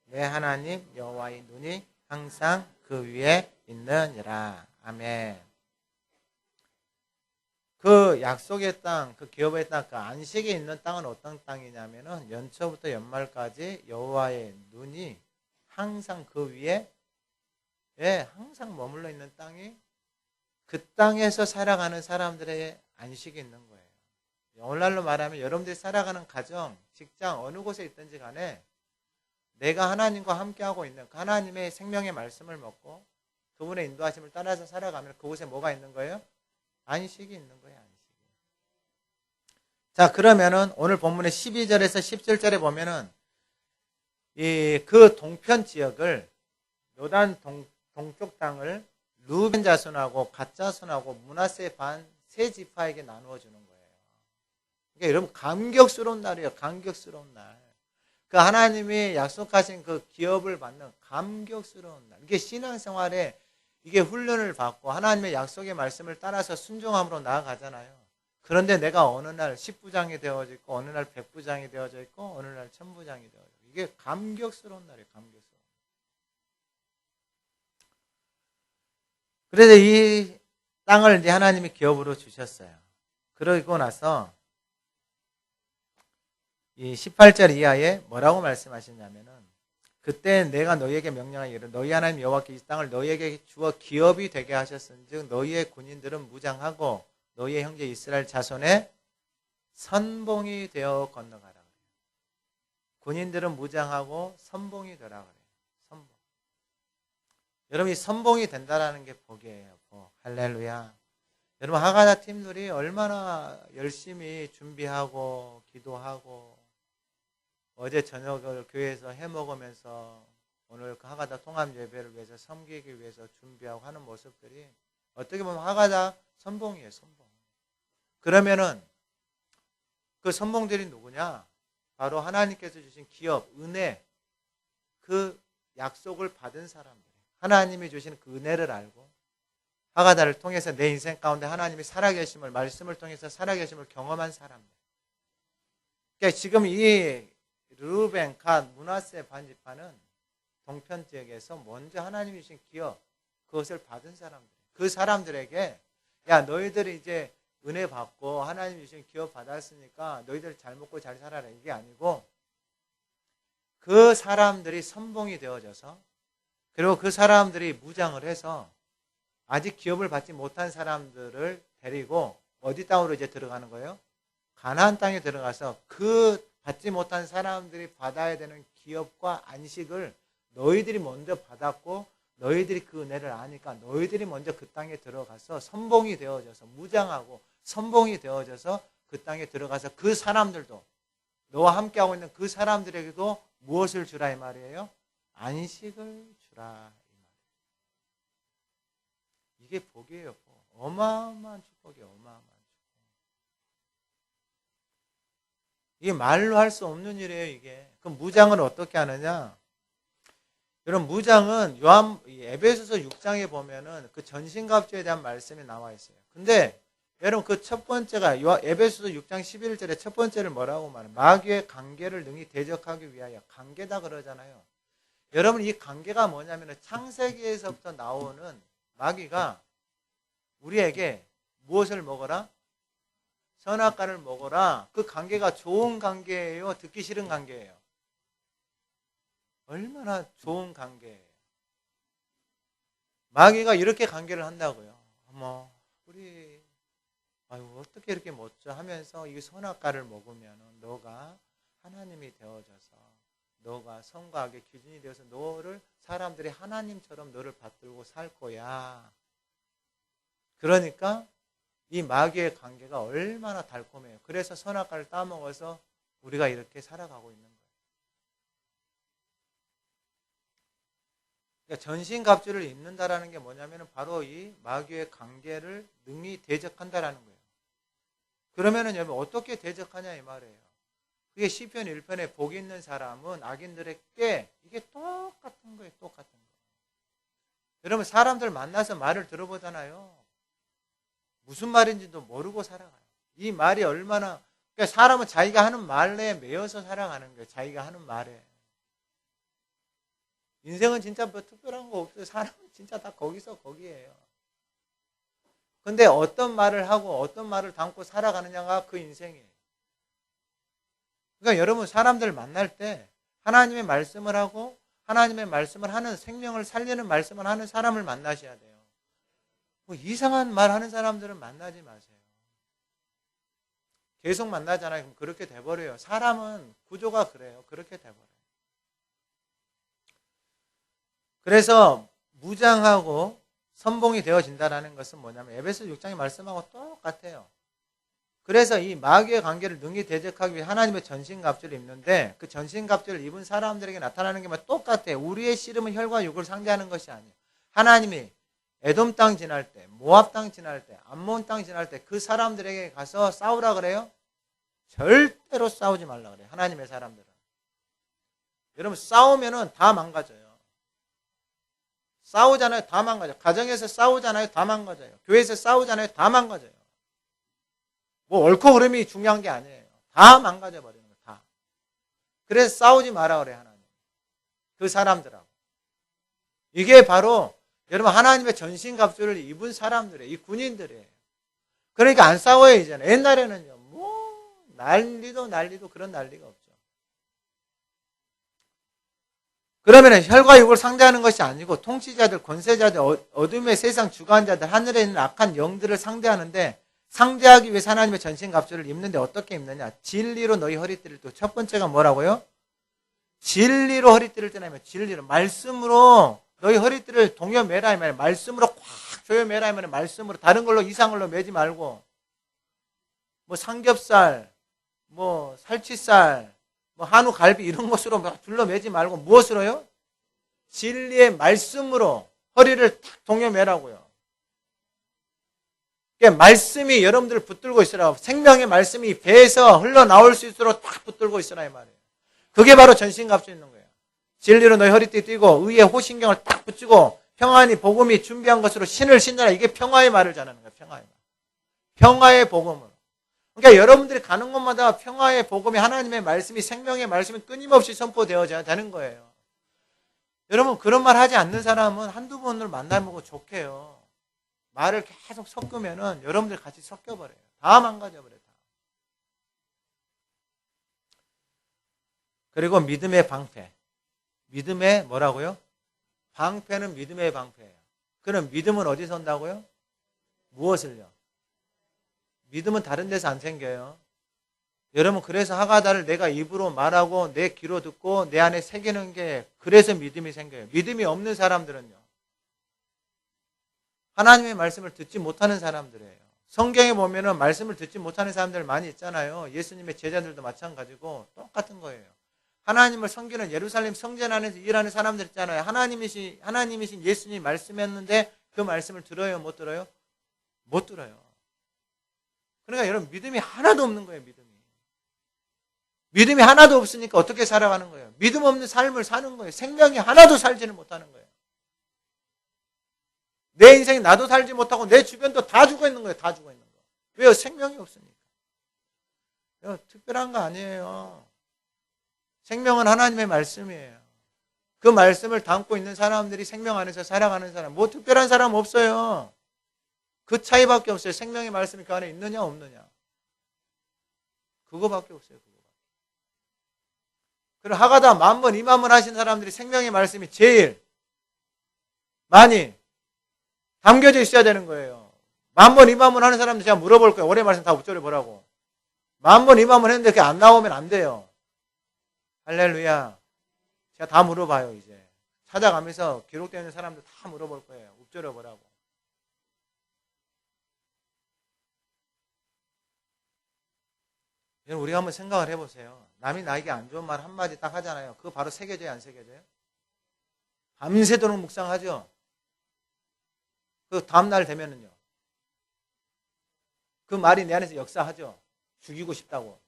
내 하나님 여호와의 눈이 항상 그 위에 있느니라. 아멘. 그 약속의 땅, 그 기업의 땅, 그 안식에 있는 땅은 어떤 땅이냐면은 연초부터 연말까지 여호와의 눈이 항상 그 위에 항상 머물러 있는 땅이 그 땅에서 살아가는 사람들의 안식이 있는 거예요. 오늘날로 말하면 여러분들이 살아가는 가정, 직장 어느 곳에 있든지 간에 내가 하나님과 함께하고 있는 그 하나님의 생명의 말씀을 먹고 그분의 인도하심을 따라서 살아가면 그곳에 뭐가 있는 거예요? 안식이 있는 거예요. 안식이. 자, 그러면은 오늘 본문의 12절에서 17절에 보면은 그 동편 지역을 요단 동쪽 땅을 루벤 자손하고 갓 자손하고 므낫세 반 세 지파에게 나누어 주는 거예요. 그러니까 여러분 감격스러운 날이에요. 감격스러운 날. 그 하나님이 약속하신 그 기업을 받는 감격스러운 날. 이게 신앙생활에 이게 훈련을 받고 하나님의 약속의 말씀을 따라서 순종함으로 나아가잖아요. 그런데 내가 어느 날 10부장이 되어져 있고 어느 날 100부장이 되어져 있고 어느 날 1000부장이 되어져 있고 이게 감격스러운 날이에요. 감격스러운. 그래서 이 땅을 이제 하나님이 기업으로 주셨어요. 그러고 나서 이 18절 이하에 뭐라고 말씀하시냐면은 그때 내가 너희에게 명령하기를 너희 하나님 여호와께 이 땅을 너희에게 주어 기업이 되게 하셨은즉 너희의 군인들은 무장하고 너희의 형제 이스라엘 자손의 선봉이 되어 건너가라. 군인들은 무장하고 선봉이 되라 그래요. 선봉. 여러분 이 선봉이 된다라는 게 복이에요. 복. 할렐루야. 여러분 하가다 팀들이 얼마나 열심히 준비하고 기도하고 어제 저녁을 교회에서 해먹으면서 오늘 그 하가다 통합 예배를 위해서 섬기기 위해서 준비하고 하는 모습들이 어떻게 보면 하가다 선봉이에요. 선봉. 그러면은 그 선봉들이 누구냐? 바로 하나님께서 주신 기업, 은혜, 그 약속을 받은 사람들. 하나님이 주신 그 은혜를 알고 하가다를 통해서 내 인생 가운데 하나님이 살아계심을 말씀을 통해서 살아계심을 경험한 사람들. 그러니까 지금 이 르우벤, 갓, 므낫세 반지파는 동편 지역에서 먼저 하나님이 주신 기업, 그것을 받은 사람들. 그 사람들에게 야 너희들이 이제 은혜 받고 하나님이 주신 기업 받았으니까 너희들 잘 먹고 잘 살아라. 이게 아니고 그 사람들이 선봉이 되어져서 그리고 그 사람들이 무장을 해서 아직 기업을 받지 못한 사람들을 데리고 어디 땅으로 이제 들어가는 거예요? 가나안 땅에 들어가서 그 받지 못한 사람들이 받아야 되는 기업과 안식을 너희들이 먼저 받았고 너희들이 그 은혜를 아니까 너희들이 먼저 그 땅에 들어가서 선봉이 되어져서 무장하고 선봉이 되어져서 그 땅에 들어가서 그 사람들도 너와 함께하고 있는 그 사람들에게도 무엇을 주라 이 말이에요? 안식을 주라. 이게 복이에요. 어마어마한 축복이에요. 어마어마한 축복. 이게 말로 할 수 없는 일이에요. 이게. 그럼 무장을 어떻게 하느냐? 여러분 무장은 에베소서 6장에 보면은 그 전신갑주에 대한 말씀이 나와 있어요. 근데 여러분 그 첫 번째가 에베소서 6장 11절에 첫 번째를 뭐라고 말해요? 마귀의 관계를 능히 대적하기 위하여 관계다 그러잖아요. 여러분 이 관계가 뭐냐면 창세기에서부터 나오는 마귀가 우리에게 무엇을 먹어라? 선악과를 먹어라. 그 관계가 좋은 관계예요? 듣기 싫은 관계예요? 얼마나 좋은 관계예요. 마귀가 이렇게 관계를 한다고요. 어머, 우리 어떻게 이렇게 멋져 하면서 이 선악과를 먹으면 너가 하나님이 되어져서 너가 선과 악의 기준이 되어서 너를 사람들이 하나님처럼 너를 받들고 살 거야. 그러니까 이 마귀의 관계가 얼마나 달콤해요. 그래서 선악과를 따먹어서 우리가 이렇게 살아가고 있는 거예요. 그러니까 전신갑주를 입는다라는 게 뭐냐면 바로 이 마귀의 관계를 능히 대적한다라는 거예요. 그러면은 여러분 어떻게 대적하냐 이 말이에요. 그게 시편 1편에 복 있는 사람은 악인들에게 이게 똑같은 거예요. 똑같은 거. 여러분 사람들 만나서 말을 들어보잖아요. 무슨 말인지도 모르고 살아가요. 이 말이 얼마나 그러니까 사람은 자기가 하는 말에 매여서 살아가는 거예요. 자기가 하는 말에. 인생은 진짜 뭐 특별한 거 없어요. 사람은 진짜 다 거기서 거기에요. 근데 어떤 말을 하고 어떤 말을 담고 살아가느냐가 그 인생이에요. 그러니까 여러분 사람들 만날 때 하나님의 말씀을 하고 하나님의 말씀을 하는 생명을 살리는 말씀을 하는 사람을 만나셔야 돼요. 뭐 이상한 말 하는 사람들은 만나지 마세요. 계속 만나잖아요. 그럼 그렇게 돼버려요. 사람은 구조가 그래요. 그렇게 돼버려요. 그래서 무장하고 선봉이 되어진다는 것은 뭐냐면 에베소 6장의 말씀하고 똑같아요. 그래서 이 마귀의 관계를 능히 대적하기 위해 하나님의 전신갑주를 입는데 그 전신갑주를 입은 사람들에게 나타나는 게 똑같아요. 우리의 씨름은 혈과 육을 상대하는 것이 아니에요. 하나님이 에돔 땅 지날 때, 모압 땅 지날 때, 암몬 땅 지날 때 그 사람들에게 가서 싸우라 그래요? 절대로 싸우지 말라 그래요. 하나님의 사람들은. 여러분 싸우면은 다 망가져요. 싸우잖아요. 다 망가져요. 가정에서 싸우잖아요. 다 망가져요. 교회에서 싸우잖아요. 다 망가져요. 뭐 옳고 그름이 중요한 게 아니에요. 다 망가져 버리는 거예요. 다. 그래서 싸우지 마라 그래요. 하나님. 그 사람들하고. 이게 바로 여러분 하나님의 전신갑주를 입은 사람들이에요. 이 군인들이에요. 그러니까 안 싸워요 이제는. 옛날에는요. 뭐 난리도 그런 난리가 없죠. 그러면 혈과 육을 상대하는 것이 아니고 통치자들, 권세자들, 어둠의 세상 주관자들, 하늘에 있는 악한 영들을 상대하는데 상대하기 위해 하나님의 전신갑주를 입는데 어떻게 입느냐? 진리로 너희 허리띠를 또 첫 번째가 뭐라고요? 진리로 허리띠를 뜨냐면 진리로 말씀으로 너희 허리띠를 동여 매라 이 말이에요. 말씀으로 꽉 조여 매라 이 말이에요. 말씀으로 다른 걸로 이상한 걸로 매지 말고 뭐 삼겹살, 뭐 살치살, 뭐 한우 갈비 이런 것으로 둘러 매지 말고 무엇으로요? 진리의 말씀으로 허리를 탁 동여 매라고요. 그러니까 말씀이 여러분들을 붙들고 있으라고. 생명의 말씀이 배에서 흘러나올 수 있도록 딱 붙들고 있으라 이 말이에요. 그게 바로 전신갑주 있는 거예요. 진리로 너희 허리띠 띠고 의의 호신경을 딱 붙이고 평안히 복음이 준비한 것으로 신을 신느라. 이게 평화의 말을 전하는 거예요. 평화의 말. 평화의 복음으로. 그러니까 여러분들이 가는 곳마다 평화의 복음이 하나님의 말씀이 생명의 말씀이 끊임없이 선포되어져야 되는 거예요. 여러분 그런 말 하지 않는 사람은 한두 번을 만나보고 좋게요. 말을 계속 섞으면은 여러분들 같이 섞여버려요. 다 망가져버려요. 그리고 믿음의 방패. 믿음의 뭐라고요? 방패는 믿음의 방패예요. 그럼 믿음은 어디서 온다고요? 무엇을요? 믿음은 다른 데서 안 생겨요. 여러분 그래서 하가다를 내가 입으로 말하고 내 귀로 듣고 내 안에 새기는 게 그래서 믿음이 생겨요. 믿음이 없는 사람들은요. 하나님의 말씀을 듣지 못하는 사람들이에요. 성경에 보면은 말씀을 듣지 못하는 사람들 많이 있잖아요. 예수님의 제자들도 마찬가지고 똑같은 거예요. 하나님을 섬기는 예루살렘 성전 안에서 일하는 사람들 있잖아요. 하나님이신 예수님이 말씀했는데 그 말씀을 들어요? 못 들어요? 못 들어요. 그러니까 여러분 믿음이 하나도 없는 거예요. 믿음이 하나도 없으니까 어떻게 살아가는 거예요? 믿음 없는 삶을 사는 거예요. 생명이 하나도 살지는 못하는 거예요. 내 인생 나도 살지 못하고 내 주변도 다 죽어 있는 거예요. 다 죽어 있는 거예요. 왜요? 생명이 없으니까. 특별한 거 아니에요. 생명은 하나님의 말씀이에요. 그 말씀을 담고 있는 사람들이 생명 안에서 살아가는 사람, 뭐 특별한 사람 없어요. 그 차이밖에 없어요. 생명의 말씀이 그 안에 있느냐 없느냐. 그거밖에 없어요. 그리고 하가다 10,000번 20,000번 하신 사람들이 생명의 말씀이 제일 많이 담겨져 있어야 되는 거예요. 10,000번 20,000번 하는 사람들 제가 물어볼 거예요. 올해 말씀 다 우쩌려 보라고. 10,000번 20,000번 했는데 그게 안 나오면 안 돼요. 할렐루야. 제가 다 물어봐요. 이제 찾아가면서 기록되어 있는 사람들 다 물어볼 거예요. 우쩌려 보라고. 여러분 우리가 한번 생각을 해보세요. 남이 나에게 안 좋은 말 한마디 딱 하잖아요. 그거 바로 새겨져요? 안 새겨져요? 밤새도록 묵상하죠? 그 다음날 되면은요. 그 말이 내 안에서 역사하죠? 죽이고 싶다고.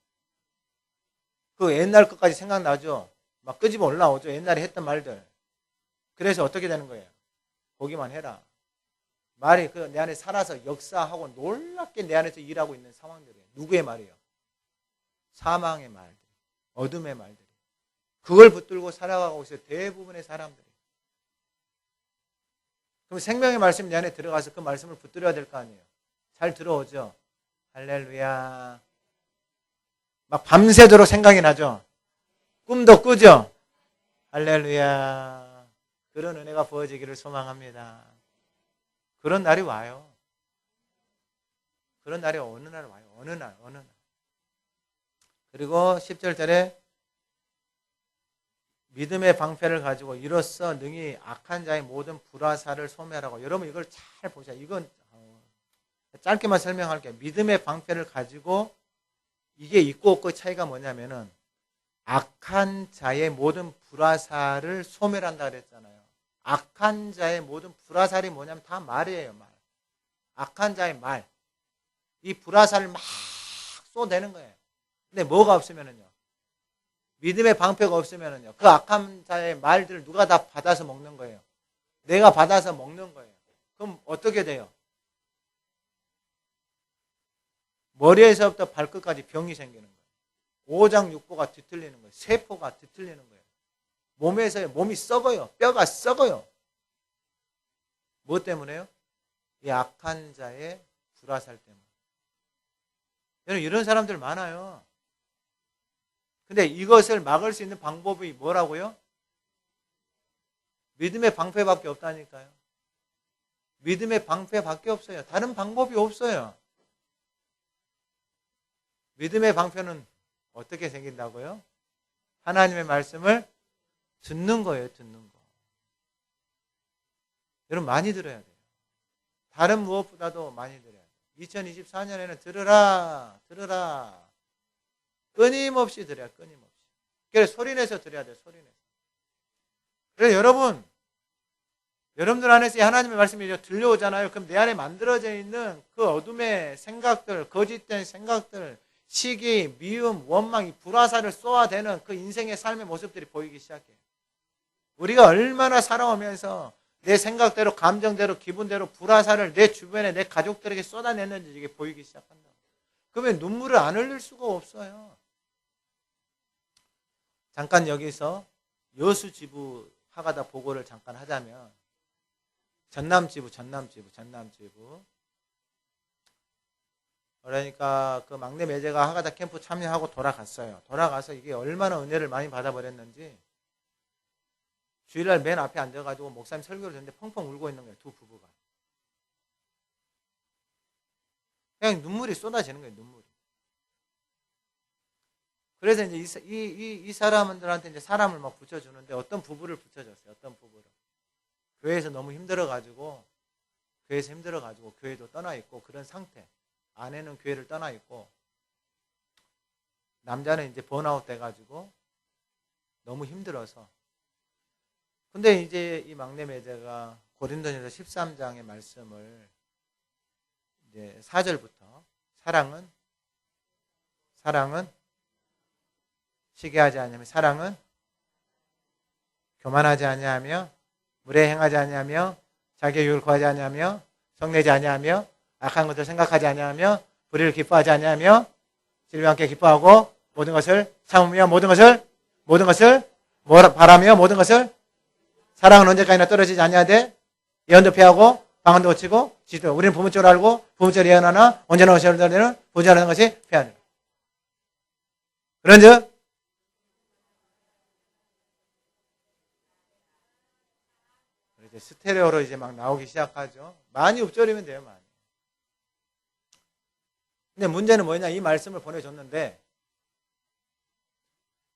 그 옛날 것까지 생각나죠? 막 끄집어 올라오죠? 옛날에 했던 말들. 그래서 어떻게 되는 거예요? 보기만 해라. 말이 그 내 안에 살아서 역사하고 놀랍게 내 안에서 일하고 있는 상황들이에요. 누구의 말이에요? 사망의 말들, 어둠의 말들. 그걸 붙들고 살아가고 있어요. 대부분의 사람들이. 그럼 생명의 말씀이 내 안에 들어가서 그 말씀을 붙들어야 될 거 아니에요. 잘 들어오죠? 할렐루야. 막 밤새도록 생각이 나죠? 꿈도 꾸죠? 할렐루야. 그런 은혜가 부어지기를 소망합니다. 그런 날이 와요. 그런 날이 어느 날 와요. 어느 날. 그리고 10절절에 믿음의 방패를 가지고 이로써 능히 악한 자의 모든 불화살을 소멸하고. 여러분 이걸 잘 보세요. 이건 짧게만 설명할게요. 믿음의 방패를 가지고 이게 있고 없고의 차이가 뭐냐면은 악한 자의 모든 불화살을 소멸한다 그랬잖아요. 악한 자의 모든 불화살이 뭐냐면 다 말이에요. 말. 악한 자의 말. 이 불화살을 막 쏟아내는 거예요. 근데 뭐가 없으면은요. 믿음의 방패가 없으면은요. 그 악한 자의 말들을 누가 다 받아서 먹는 거예요. 내가 받아서 먹는 거예요. 그럼 어떻게 돼요? 머리에서부터 발끝까지 병이 생기는 거예요. 오장육부가 뒤틀리는 거예요. 세포가 뒤틀리는 거예요. 몸에서 몸이 썩어요. 뼈가 썩어요. 뭐 때문에요? 이 악한 자의 불화살 때문에. 여러분 이런 사람들 많아요. 근데 이것을 막을 수 있는 방법이 뭐라고요? 믿음의 방패밖에 없다니까요. 믿음의 방패밖에 없어요. 다른 방법이 없어요. 믿음의 방패는 어떻게 생긴다고요? 하나님의 말씀을 듣는 거예요. 듣는 거. 여러분 많이 들어야 돼요. 다른 무엇보다도 많이 들어야 돼요. 2024년에는 들으라. 끊임없이 들어야 끊임없이. 그래서 소리내서 들어야 돼요. 소리내서. 그래서 여러분들 안에서 하나님의 말씀이 들려오잖아요. 그럼 내 안에 만들어져 있는 그 어둠의 생각들, 거짓된 생각들, 시기, 미움, 원망, 불화살을 쏘아대는 그 인생의 삶의 모습들이 보이기 시작해요. 우리가 얼마나 살아오면서 내 생각대로, 감정대로, 기분대로 불화살을 내 주변에 내 가족들에게 쏟아냈는지 이게 보이기 시작한다. 그러면 눈물을 안 흘릴 수가 없어요. 잠깐 여기서 여수지부 하가다 보고를 잠깐 하자면 전남지부 그러니까 그 막내 매제가 하가다 캠프 참여하고 돌아갔어요. 돌아가서 이게 얼마나 은혜를 많이 받아버렸는지 주일날 맨 앞에 앉아가지고 목사님 설교를 듣는데 펑펑 울고 있는 거예요. 두 부부가. 그냥 눈물이 쏟아지는 거예요. 눈물이. 그래서 이제 이 사람들한테 이제 사람을 막 붙여주는데 어떤 부부를 붙여줬어요. 어떤 부부를. 교회에서 너무 힘들어가지고 교회도 떠나 있고 그런 상태. 아내는 교회를 떠나 있고 남자는 이제 번아웃 돼가지고 너무 힘들어서. 근데 이제 이 막내 매제가 고린도전서 13장의 말씀을 이제 4절부터 사랑은 시기하지 아니하며 사랑은 교만하지 아니하며 무례 행하지 아니하며 자기의 유익을 구하지 아니하며 성내지 아니하며 악한 것을 생각하지 아니하며 불의를 기뻐하지 아니하며 진리와 함께 기뻐하고 모든 것을 참으며 모든 것을 바라며 모든 것을 사랑은 언제까지나 떨어지지 아니하되 예언도 피하고 방언도 고치고 지도 우리는 부문적으로 알고 부문적으로 예언하나 언제나 오시는 날에는 부자라는 것이 피하느라. 그런즉 이제 스테레오로 이제 막 나오기 시작하죠. 많이 읊조리면 돼요, 많이. 근데 문제는 뭐냐? 이 말씀을 보내줬는데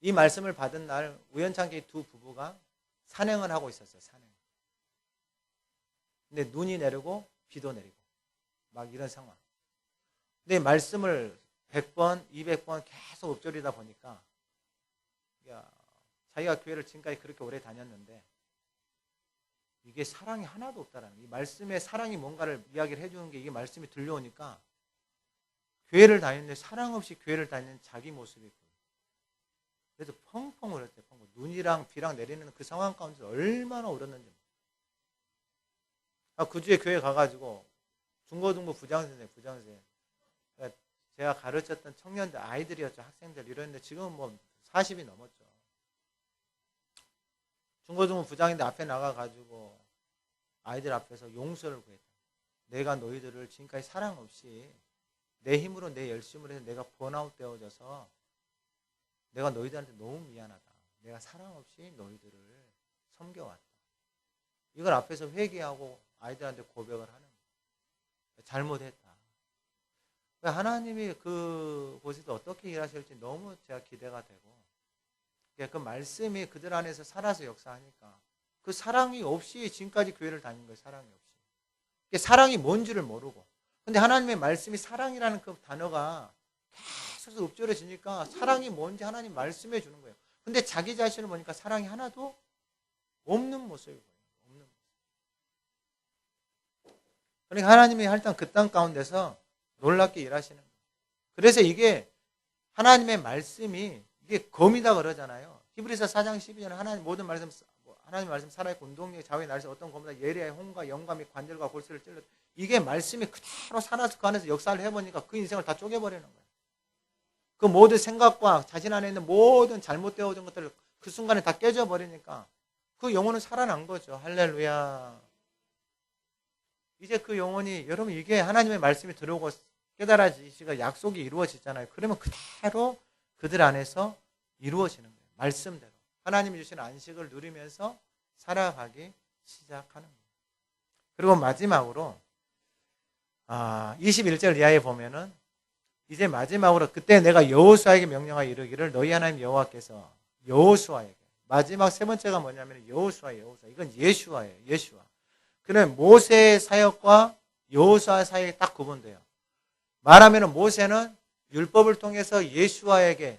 이 말씀을 받은 날 우연찮게 두 부부가 산행을 하고 있었어요. 산행. 근데 눈이 내리고 비도 내리고 막 이런 상황. 근데 이 말씀을 100번, 200번 계속 읊조리다 보니까 자기가 교회를 지금까지 그렇게 오래 다녔는데 이게 사랑이 하나도 없다라는 거예요. 이 말씀에 사랑이 뭔가를 이야기를 해주는 게 이게 말씀이 들려오니까 교회를 다니는데 사랑 없이 교회를 다니는 자기 모습이 보여요. 그래서 펑펑 울었대요. 펑펑. 눈이랑 비랑 내리는 그 상황 가운데 얼마나 울었는지. 그 주에 교회 가가지고 중고등부 부장선생. 그러니까 제가 가르쳤던 청년들, 아이들이었죠. 학생들 이랬는데 지금은 뭐 40이 넘었죠. 중고등부 부장인데 앞에 나가가지고 아이들 앞에서 용서를 구했다. 내가 너희들을 지금까지 사랑 없이 내 힘으로 내 열심으로 해서 내가 번아웃 되어져서 내가 너희들한테 너무 미안하다. 내가 사랑 없이 너희들을 섬겨왔다. 이걸 앞에서 회개하고 아이들한테 고백을 하는 거예요. 잘못했다. 하나님이 그곳에서 어떻게 일하실지 너무 제가 기대가 되고 그 말씀이 그들 안에서 살아서 역사하니까 그 사랑이 없이 지금까지 교회를 다닌 거예요. 사랑이 없이. 사랑이 뭔지를 모르고. 근데 하나님의 말씀이 사랑이라는 그 단어가 계속 읊조려지니까 사랑이 뭔지 하나님 말씀해 주는 거예요. 근데 자기 자신을 보니까 사랑이 하나도 없는 모습이 보여요. 없는 모습. 그러니까 하나님이 일단 그 땅 가운데서 놀랍게 일하시는 거예요. 그래서 이게 하나님의 말씀이 이게 검이다 그러잖아요. 히브리서 4장 12절에 하나님 모든 말씀 하나님 말씀 살아있고 운동력이 좌우에 날서 어떤 검보다 예리하여 홍과 영과 및 관절과 골수를 찔러 이게 말씀이 그대로 살아서 그 안에서 역사를 해보니까 그 인생을 다 쪼개버리는 거예요. 그 모든 생각과 자신 안에 있는 모든 잘못되어진 것들을 그 순간에 다 깨져버리니까 그 영혼은 살아난 거죠. 할렐루야. 이제 그 영혼이 여러분 이게 하나님의 말씀이 들어오고 깨달아지시고 약속이 이루어지잖아요. 그러면 그대로 그들 안에서 이루어지는 거예요. 말씀대로. 하나님이 주신 안식을 누리면서 살아가기 시작하는 거예요. 그리고 마지막으로 21절 이하에 보면은 이제 마지막으로 그때 내가 여호수아에게 명령하여 이르기를 너희 하나님 여호와께서 여호수아에게 마지막 세 번째가 뭐냐면 여호수아. 이건 예슈아예요. 예슈아. 그러면 모세의 사역과 여호수아 사역이 딱 구분돼요. 말하면 모세는 율법을 통해서 예수와에게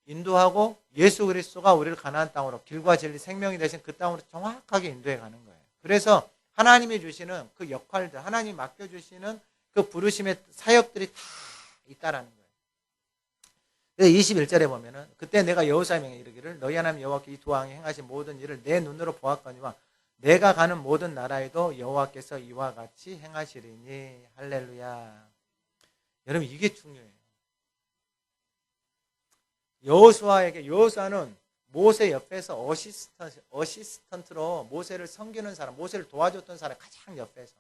인도하고 예수 그리스도가 우리를 가나안 땅으로 길과 진리 생명이 되신 그 땅으로 정확하게 인도해 가는 거예요. 그래서 하나님이 주시는 그 역할들, 하나님이 맡겨주시는 그 부르심의 사역들이 다 있다라는 거예요. 그래서 21절에 보면은 그때 내가 여호수아에게 이르기를 너희 하나님 여호와께 이 두 왕이 행하신 모든 일을 내 눈으로 보았거니와 내가 가는 모든 나라에도 여호와께서 이와 같이 행하시리니 할렐루야. 여러분 이게 중요해요. 여호수아는 모세 옆에서 어시스턴트로 모세를 섬기는 사람, 모세를 도와줬던 사람 가장 옆에서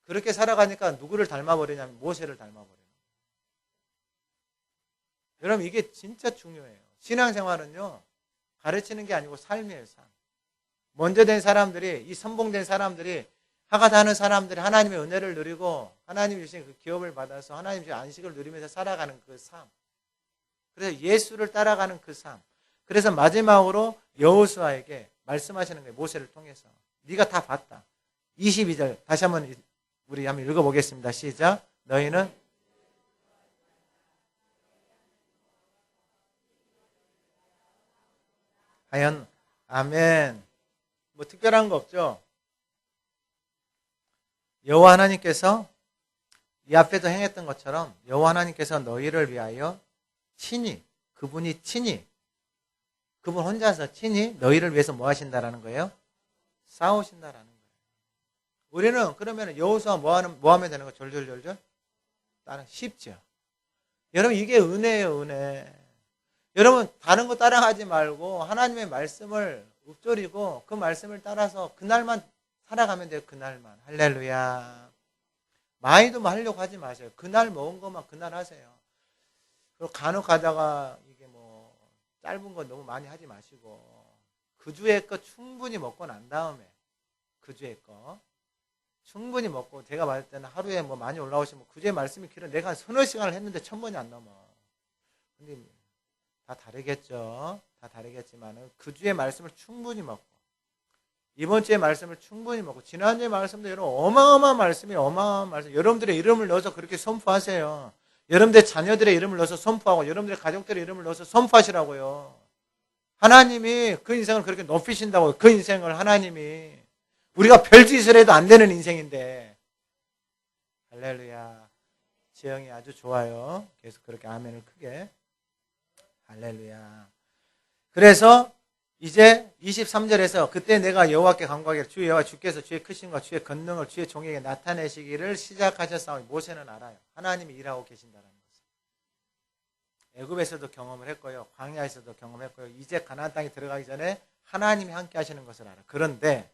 그렇게 살아가니까 누구를 닮아버리냐면 모세를 닮아버려요. 여러분 이게 진짜 중요해요. 신앙생활은요 가르치는 게 아니고 삶이에요. 삶. 먼저 된 사람들이 이 선봉된 사람들이 하가다 하는 사람들이 하나님의 은혜를 누리고 하나님 주신 그 기업을 받아서 하나님 주신 안식을 누리면서 살아가는 그 삶. 그래서 예수를 따라가는 그 삶. 그래서 마지막으로 여호수아에게 말씀하시는 거예요. 모세를 통해서. 네가 다 봤다. 22절 다시 한번 우리 한번 읽어보겠습니다. 시작. 너희는 과연 아멘. 뭐 특별한 거 없죠? 여호와 하나님께서 이 앞에도 행했던 것처럼 여호와 하나님께서 너희를 위하여 그분 혼자서 친히 너희를 위해서 뭐 하신다라는 거예요? 싸우신다라는 거예요. 우리는 그러면 여호수아 뭐 하면 되는 거예요? 졸졸졸졸? 따라 쉽죠. 여러분 이게 은혜예요, 은혜. 여러분 다른 거 따라하지 말고 하나님의 말씀을 읊조리고 그 말씀을 따라서 그날만 살아가면 돼요. 그날만. 할렐루야. 많이도 하려고 하지 마세요. 그날 먹은 것만 그날 하세요. 그리고 간혹 가다가 이게 뭐 짧은 거 너무 많이 하지 마시고 그 주에 거 충분히 먹고 난 다음에 그 주에 거 충분히 먹고 제가 말할 때는 하루에 뭐 많이 올라오시면 그 주에 말씀이 길어 내가 서너 시간을 했는데 1000번이 안 넘어. 근데 다 다르겠죠. 다 다르겠지만은 그 주의 말씀을 충분히 먹고 이번 주의 말씀을 충분히 먹고 지난주의 말씀도 여러분 어마어마한 말씀이 어마어마한 말씀. 여러분들의 이름을 넣어서 그렇게 선포하세요. 여러분들의 자녀들의 이름을 넣어서 선포하고 여러분들의 가족들의 이름을 넣어서 선포하시라고요. 하나님이 그 인생을 그렇게 높이신다고요. 그 인생을 하나님이 우리가 별짓을 해도 안 되는 인생인데 할렐루야. 지영이 아주 좋아요. 계속 그렇게 아멘을 크게 할렐루야. 그래서 이제 23절에서 그때 내가 여호와께 간구하기를 주 여호와 주께서 주의 크심과 주의 권능을 주의 종에게 나타내시기를 시작하셨사오니 모세는 알아요. 하나님이 일하고 계신다는 것을. 애굽에서도 경험을 했고요. 광야에서도 경험했고요. 이제 가나안 땅에 들어가기 전에 하나님이 함께 하시는 것을 알아요. 그런데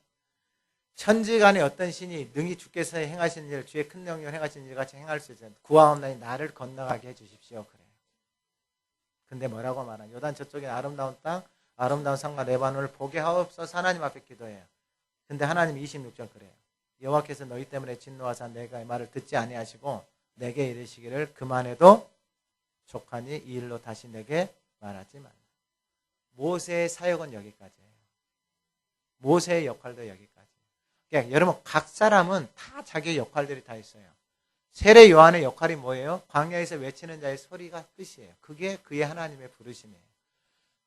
천지간에 어떤 신이 능히 주께서 행하신 일 주의 큰 능력을 행하신 일 같이 행할 수 있어요. 구하옵나니 나를 건너가게 해주십시오. 그래요. 근데 뭐라고 말하냐. 요단 저쪽에 아름다운 땅 아름다운 산과 레바논을 보게 하옵소서 하나님 앞에 기도해요. 근데 하나님 26절 그래요. 여호와께서 너희 때문에 진노하사 내가 이 말을 듣지 아니하시고 내게 이르시기를 그만해도 족하니 이 일로 다시 내게 말하지 말라. 모세의 사역은 여기까지예요. 모세의 역할도 여기까지. 그러니까 여러분 각 사람은 다 자기의 역할들이 다 있어요. 세례 요한의 역할이 뭐예요? 광야에서 외치는 자의 소리가 뜻이에요. 그게 그의 하나님의 부르심이에요.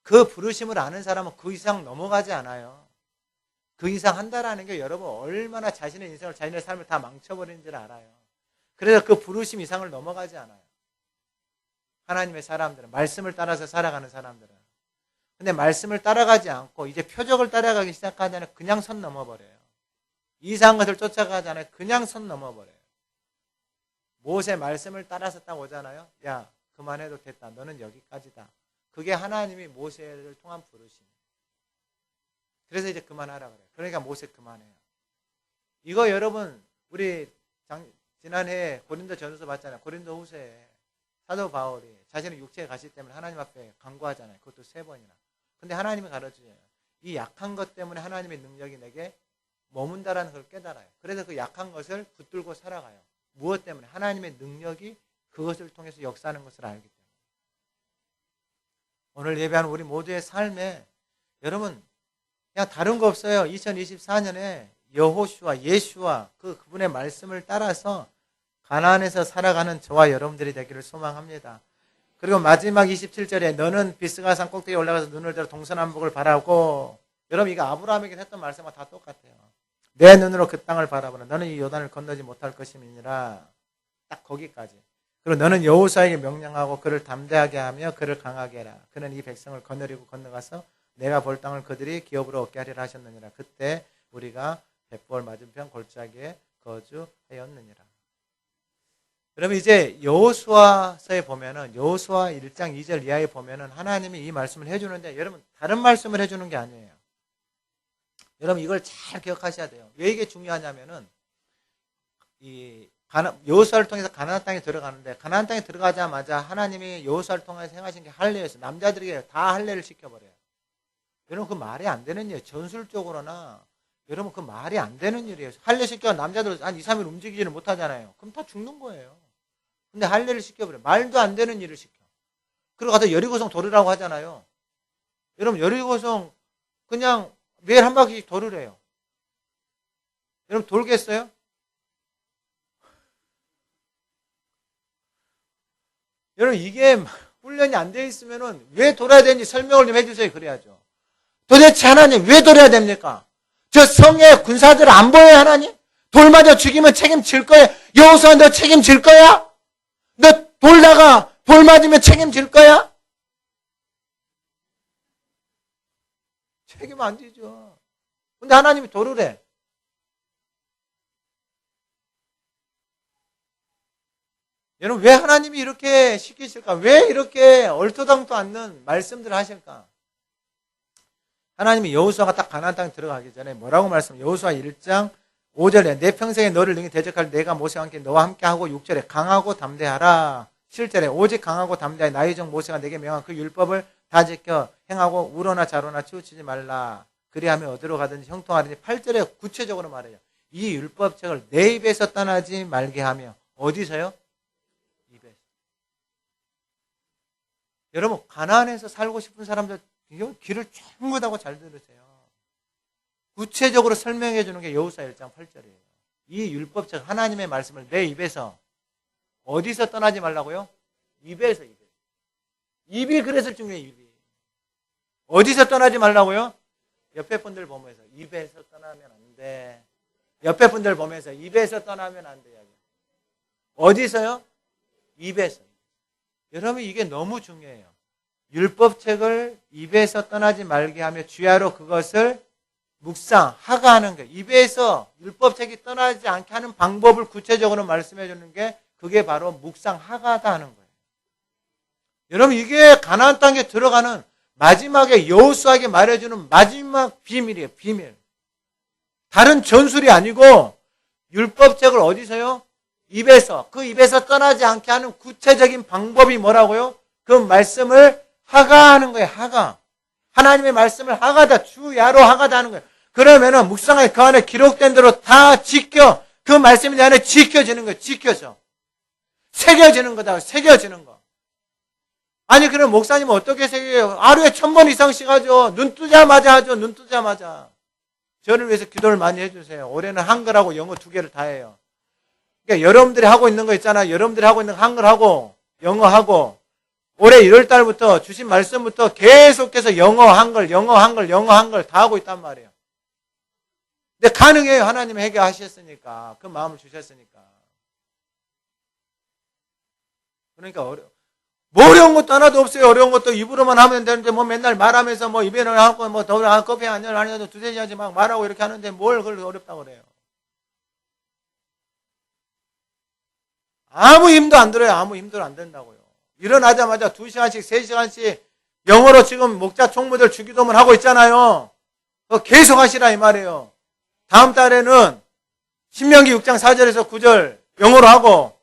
그 부르심을 아는 사람은 그 이상 넘어가지 않아요. 그 이상 한다라는 게 여러분 얼마나 자신의 인생을 자신의 삶을 다 망쳐버리는지를 알아요. 그래서 그 부르심 이상을 넘어가지 않아요. 하나님의 사람들은 말씀을 따라서 살아가는 사람들은. 근데 말씀을 따라가지 않고 이제 표적을 따라가기 시작하잖아요. 그냥 선 넘어버려요. 이상한 것을 쫓아가잖아요. 그냥 선 넘어버려요. 모세 말씀을 따라서 딱 오잖아요. 야 그만해도 됐다. 너는 여기까지다. 그게 하나님이 모세를 통한 부르심. 그래서 이제 그만하라 그래요. 그러니까 모세 그만해요. 이거 여러분 우리 지난해 고린도 전서 봤잖아요. 고린도 후서에 사도 바울이 자신의 육체에 가시 때문에 하나님 앞에 간구하잖아요. 그것도 3번이나. 근데 하나님이 가르쳐줘요. 이 약한 것 때문에 하나님의 능력이 내게 머문다라는 걸 깨달아요. 그래서 그 약한 것을 붙들고 살아가요. 무엇 때문에? 하나님의 능력이 그것을 통해서 역사하는 것을 알기 때문에. 오늘 예배하는 우리 모두의 삶에 여러분 그냥 다른 거 없어요. 2024년에 여호수아, 예수와 그분의 말씀을 따라서 가나안에서 살아가는 저와 여러분들이 되기를 소망합니다. 그리고 마지막 27절에 너는 비스가 산 꼭대기에 올라가서 눈을 들어 동서남북을 바라고 여러분 이거 아브라함에게 했던 말씀과 다 똑같아요. 내 눈으로 그 땅을 바라보라. 너는 이 요단을 건너지 못할 것임이니라. 딱 거기까지. 그리고 너는 여호수아에게 명령하고 그를 담대하게 하며 그를 강하게 해라. 그는 이 백성을 거느리고 건너가서 내가 볼 땅을 그들이 기업으로 얻게 하리라 하셨느니라. 그때 우리가 벳볼 맞은편 골짜기에 거주하였느니라. 여러분 이제 여호수아서에 보면은 여호수아 1장 2절 이하에 보면은 하나님이 이 말씀을 해주는데 여러분 다른 말씀을 해주는 게 아니에요. 여러분 이걸 잘 기억하셔야 돼요. 왜 이게 중요하냐면은 이 여호수아를 통해서 가나안 땅에 들어가는데 가나안 땅에 들어가자마자 하나님이 여호수아를 통해서 행하신 게 할례였어요. 남자들에게 다 할례를 시켜버려요. 여러분 그 말이 안 되는 일이에요. 전술적으로나 여러분 그 말이 안 되는 일이에요. 할례 시켜 남자들 한 2, 3일 움직이지를 못하잖아요. 그럼 다 죽는 거예요. 근데 할례를 시켜버려요. 말도 안 되는 일을 시켜. 그리고 가서 여리고성 돌으라고 하잖아요. 여러분 여리고성 그냥 매일 한 바퀴씩 돌으래요. 여러분 돌겠어요? 여러분 이게 훈련이 안 되어 있으면은 왜 돌아야 되는지 설명을 좀 해주세요. 그래야죠. 도대체 하나님 왜 돌아야 됩니까? 저 성의 군사들 안 보여요 하나님? 돌 맞아 죽이면 책임질 거야? 여호수아 너 책임질 거야? 너 돌다가 돌 맞으면 책임질 거야? 책임 안 지죠. 근데 하나님이 돌을 해. 여러분, 왜 하나님이 이렇게 시키실까? 왜 이렇게 얼토당토 않는 말씀들을 하실까? 하나님이 여호수아가 딱 가나안 땅에 들어가기 전에 뭐라고 여호수아 1장 5절에 내 평생에 너를 능히 대적할 내가 모세와 함께 너와 함께 하고 6절에 강하고 담대하라. 7절에 오직 강하고 담대하여 나의 종 모세가 내게 명한 그 율법을 다 지켜 행하고 우로나 자로나 치우치지 말라. 그리하면 어디로 가든지 형통하리니. 8절에 구체적으로 말해요. 이 율법책을 내 입에서 떠나지 말게 하며. 어디서요? 입에서. 여러분, 가나안에서 살고 싶은 사람들 귀를 쫑긋하고 잘 들으세요. 구체적으로 설명해 주는 게 여호수아 1장 8절이에요. 이 율법책 하나님의 말씀을 내 입에서 어디서 떠나지 말라고요? 입에서. 입이 그래서 중요해요. 입이. 어디서 떠나지 말라고요? 옆에 분들 보면서 입에서 떠나면 안 돼. 옆에 분들 보면서 입에서 떠나면 안 돼요. 어디서요? 입에서. 여러분, 이게 너무 중요해요. 율법책을 입에서 떠나지 말게 하며 주야로 그것을 묵상, 하가하는 거예요. 입에서 율법책이 떠나지 않게 하는 방법을 구체적으로 말씀해 주는 게 그게 바로 묵상, 하가다 하는 거예요. 여러분, 이게 가나안 땅에 들어가는 마지막에 여호수아에게 말해주는 마지막 비밀이에요. 비밀. 다른 전술이 아니고 율법책을 어디서요? 입에서. 그 입에서 떠나지 않게 하는 구체적인 방법이 뭐라고요? 그 말씀을 하가하는 거예요. 하가. 하나님의 말씀을 하가다. 주야로 하가다 하는 거예요. 그러면은 묵상에 그 안에 기록된 대로 다 지켜. 그 말씀이 내 안에 지켜지는 거예요. 지켜져. 새겨지는 거다. 새겨지는 거. 아니, 그럼 목사님은 어떻게 새겨요? 하루에 1000번 이상씩 하죠. 눈 뜨자마자 하죠. 눈 뜨자마자. 저를 위해서 기도를 많이 해주세요. 올해는 한글하고 영어 2개를 다 해요. 그러니까 여러분들이 하고 있는 거 있잖아요. 여러분들이 하고 있는 거 한글하고 영어하고 올해 1월달부터 주신 말씀부터 계속해서 영어, 한글, 영어, 한글, 영어, 한글 다 하고 있단 말이에요. 근데 가능해요. 하나님이 해결하셨으니까. 그 마음을 주셨으니까. 그러니까 뭐 어려운 것도 하나도 없어요. 어려운 것도 입으로만 하면 되는데 뭐 맨날 말하면서 뭐 입에는 하고 뭐 더 커피 한 잔 아니어도 2-3시간씩 막 말하고 이렇게 하는데 뭘 그걸 어렵다고 그래요. 아무 힘도 안 들어요. 아무 힘도 안 된다고요. 일어나자마자 2시간씩 3시간씩 영어로 지금 목자 총무들 주기도문 하고 있잖아요. 계속 하시라 이 말이에요. 다음 달에는 신명기 6장 4절에서 9절 영어로 하고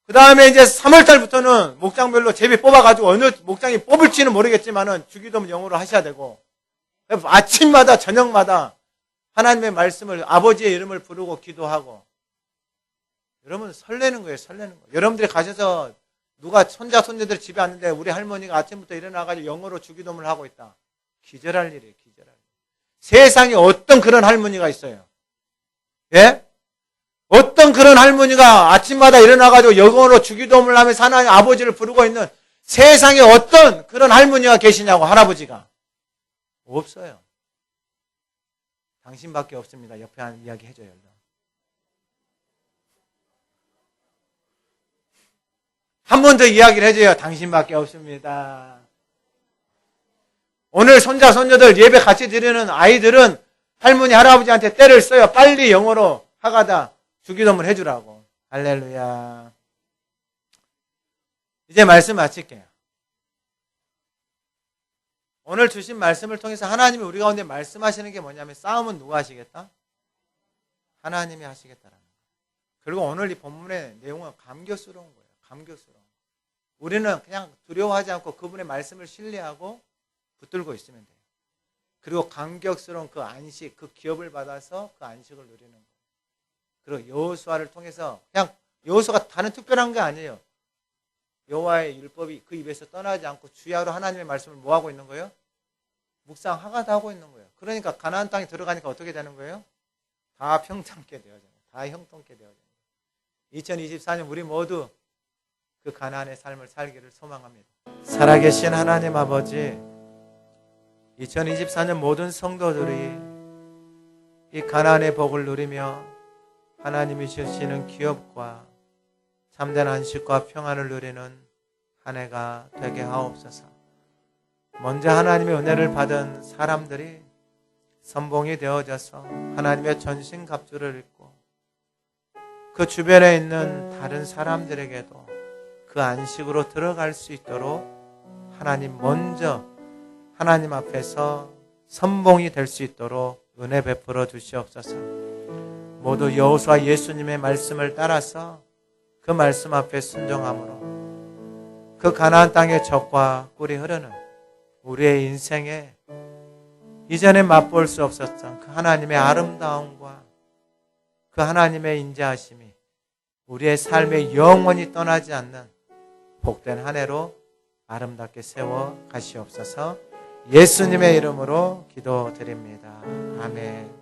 그 다음에 이제 3월달부터는 목장별로 제비 뽑아가지고 어느 목장이 뽑을지는 모르겠지만은 주기도문 영어로 하셔야 되고 아침마다 저녁마다 하나님의 말씀을 아버지의 이름을 부르고 기도하고 여러분 설레는 거예요. 설레는 거예요. 여러분들이 가셔서 누가 손자 손녀들 집에 왔는데 우리 할머니가 아침부터 일어나가지고 영어로 주기도문을 하고 있다. 기절할 일이에요. 기절할 일. 세상에 어떤 그런 할머니가 있어요? 예? 어떤 그런 할머니가 아침마다 일어나가지고 영어로 주기도문을 하면서 하나님 아버지를 부르고 있는 세상에 어떤 그런 할머니가 계시냐고, 할아버지가. 없어요. 당신밖에 없습니다. 옆에 한 이야기 해줘요. 한 번 더 이야기를 해줘요. 당신밖에 없습니다. 오늘 손자, 손녀들 예배 같이 드리는 아이들은 할머니, 할아버지한테 때를 써요. 빨리 영어로 하가다 주기도문 해주라고. 할렐루야. 이제 말씀 마칠게요. 오늘 주신 말씀을 통해서 하나님이 우리 가운데 말씀하시는 게 뭐냐면 싸움은 누가 하시겠다? 하나님이 하시겠다라는 거예요. 그리고 오늘 이 본문의 내용은 감격스러운 거예요. 감격스러운. 우리는 그냥 두려워하지 않고 그분의 말씀을 신뢰하고 붙들고 있으면 돼요. 그리고 감격스러운 그 안식, 그 기업을 받아서 그 안식을 누리는 거예요. 그리고 여호수아를 통해서 그냥 여호수아가 다른 특별한 게 아니에요. 여호와의 율법이 그 입에서 떠나지 않고 주야로 하나님의 말씀을 뭐 하고 있는 거예요? 묵상 하가다 하고 있는 거예요. 그러니까 가나안 땅에 들어가니까 어떻게 되는 거예요? 다 평창케 되어져요. 다 형통케 되어져요. 2024년 우리 모두 그 가나안의 삶을 살기를 소망합니다. 살아계신 하나님 아버지, 2024년 모든 성도들이 이 가나안의 복을 누리며 하나님이 주시는 기업과 참된 안식과 평안을 누리는 한 해가 되게 하옵소서. 먼저 하나님의 은혜를 받은 사람들이 선봉이 되어져서 하나님의 전신갑주를 입고 그 주변에 있는 다른 사람들에게도 그 안식으로 들어갈 수 있도록 하나님 먼저 하나님 앞에서 선봉이 될 수 있도록 은혜 베풀어 주시옵소서. 모두 여호수아 예수님의 말씀을 따라서 그 말씀 앞에 순종함으로 그 가나안 땅의 젖과 꿀이 흐르는 우리의 인생에 이전에 맛볼 수 없었던 그 하나님의 아름다움과 그 하나님의 인자하심이 우리의 삶에 영원히 떠나지 않는 복된 한 해로 아름답게 세워 가시옵소서. 예수님의 이름으로 기도드립니다. 아멘.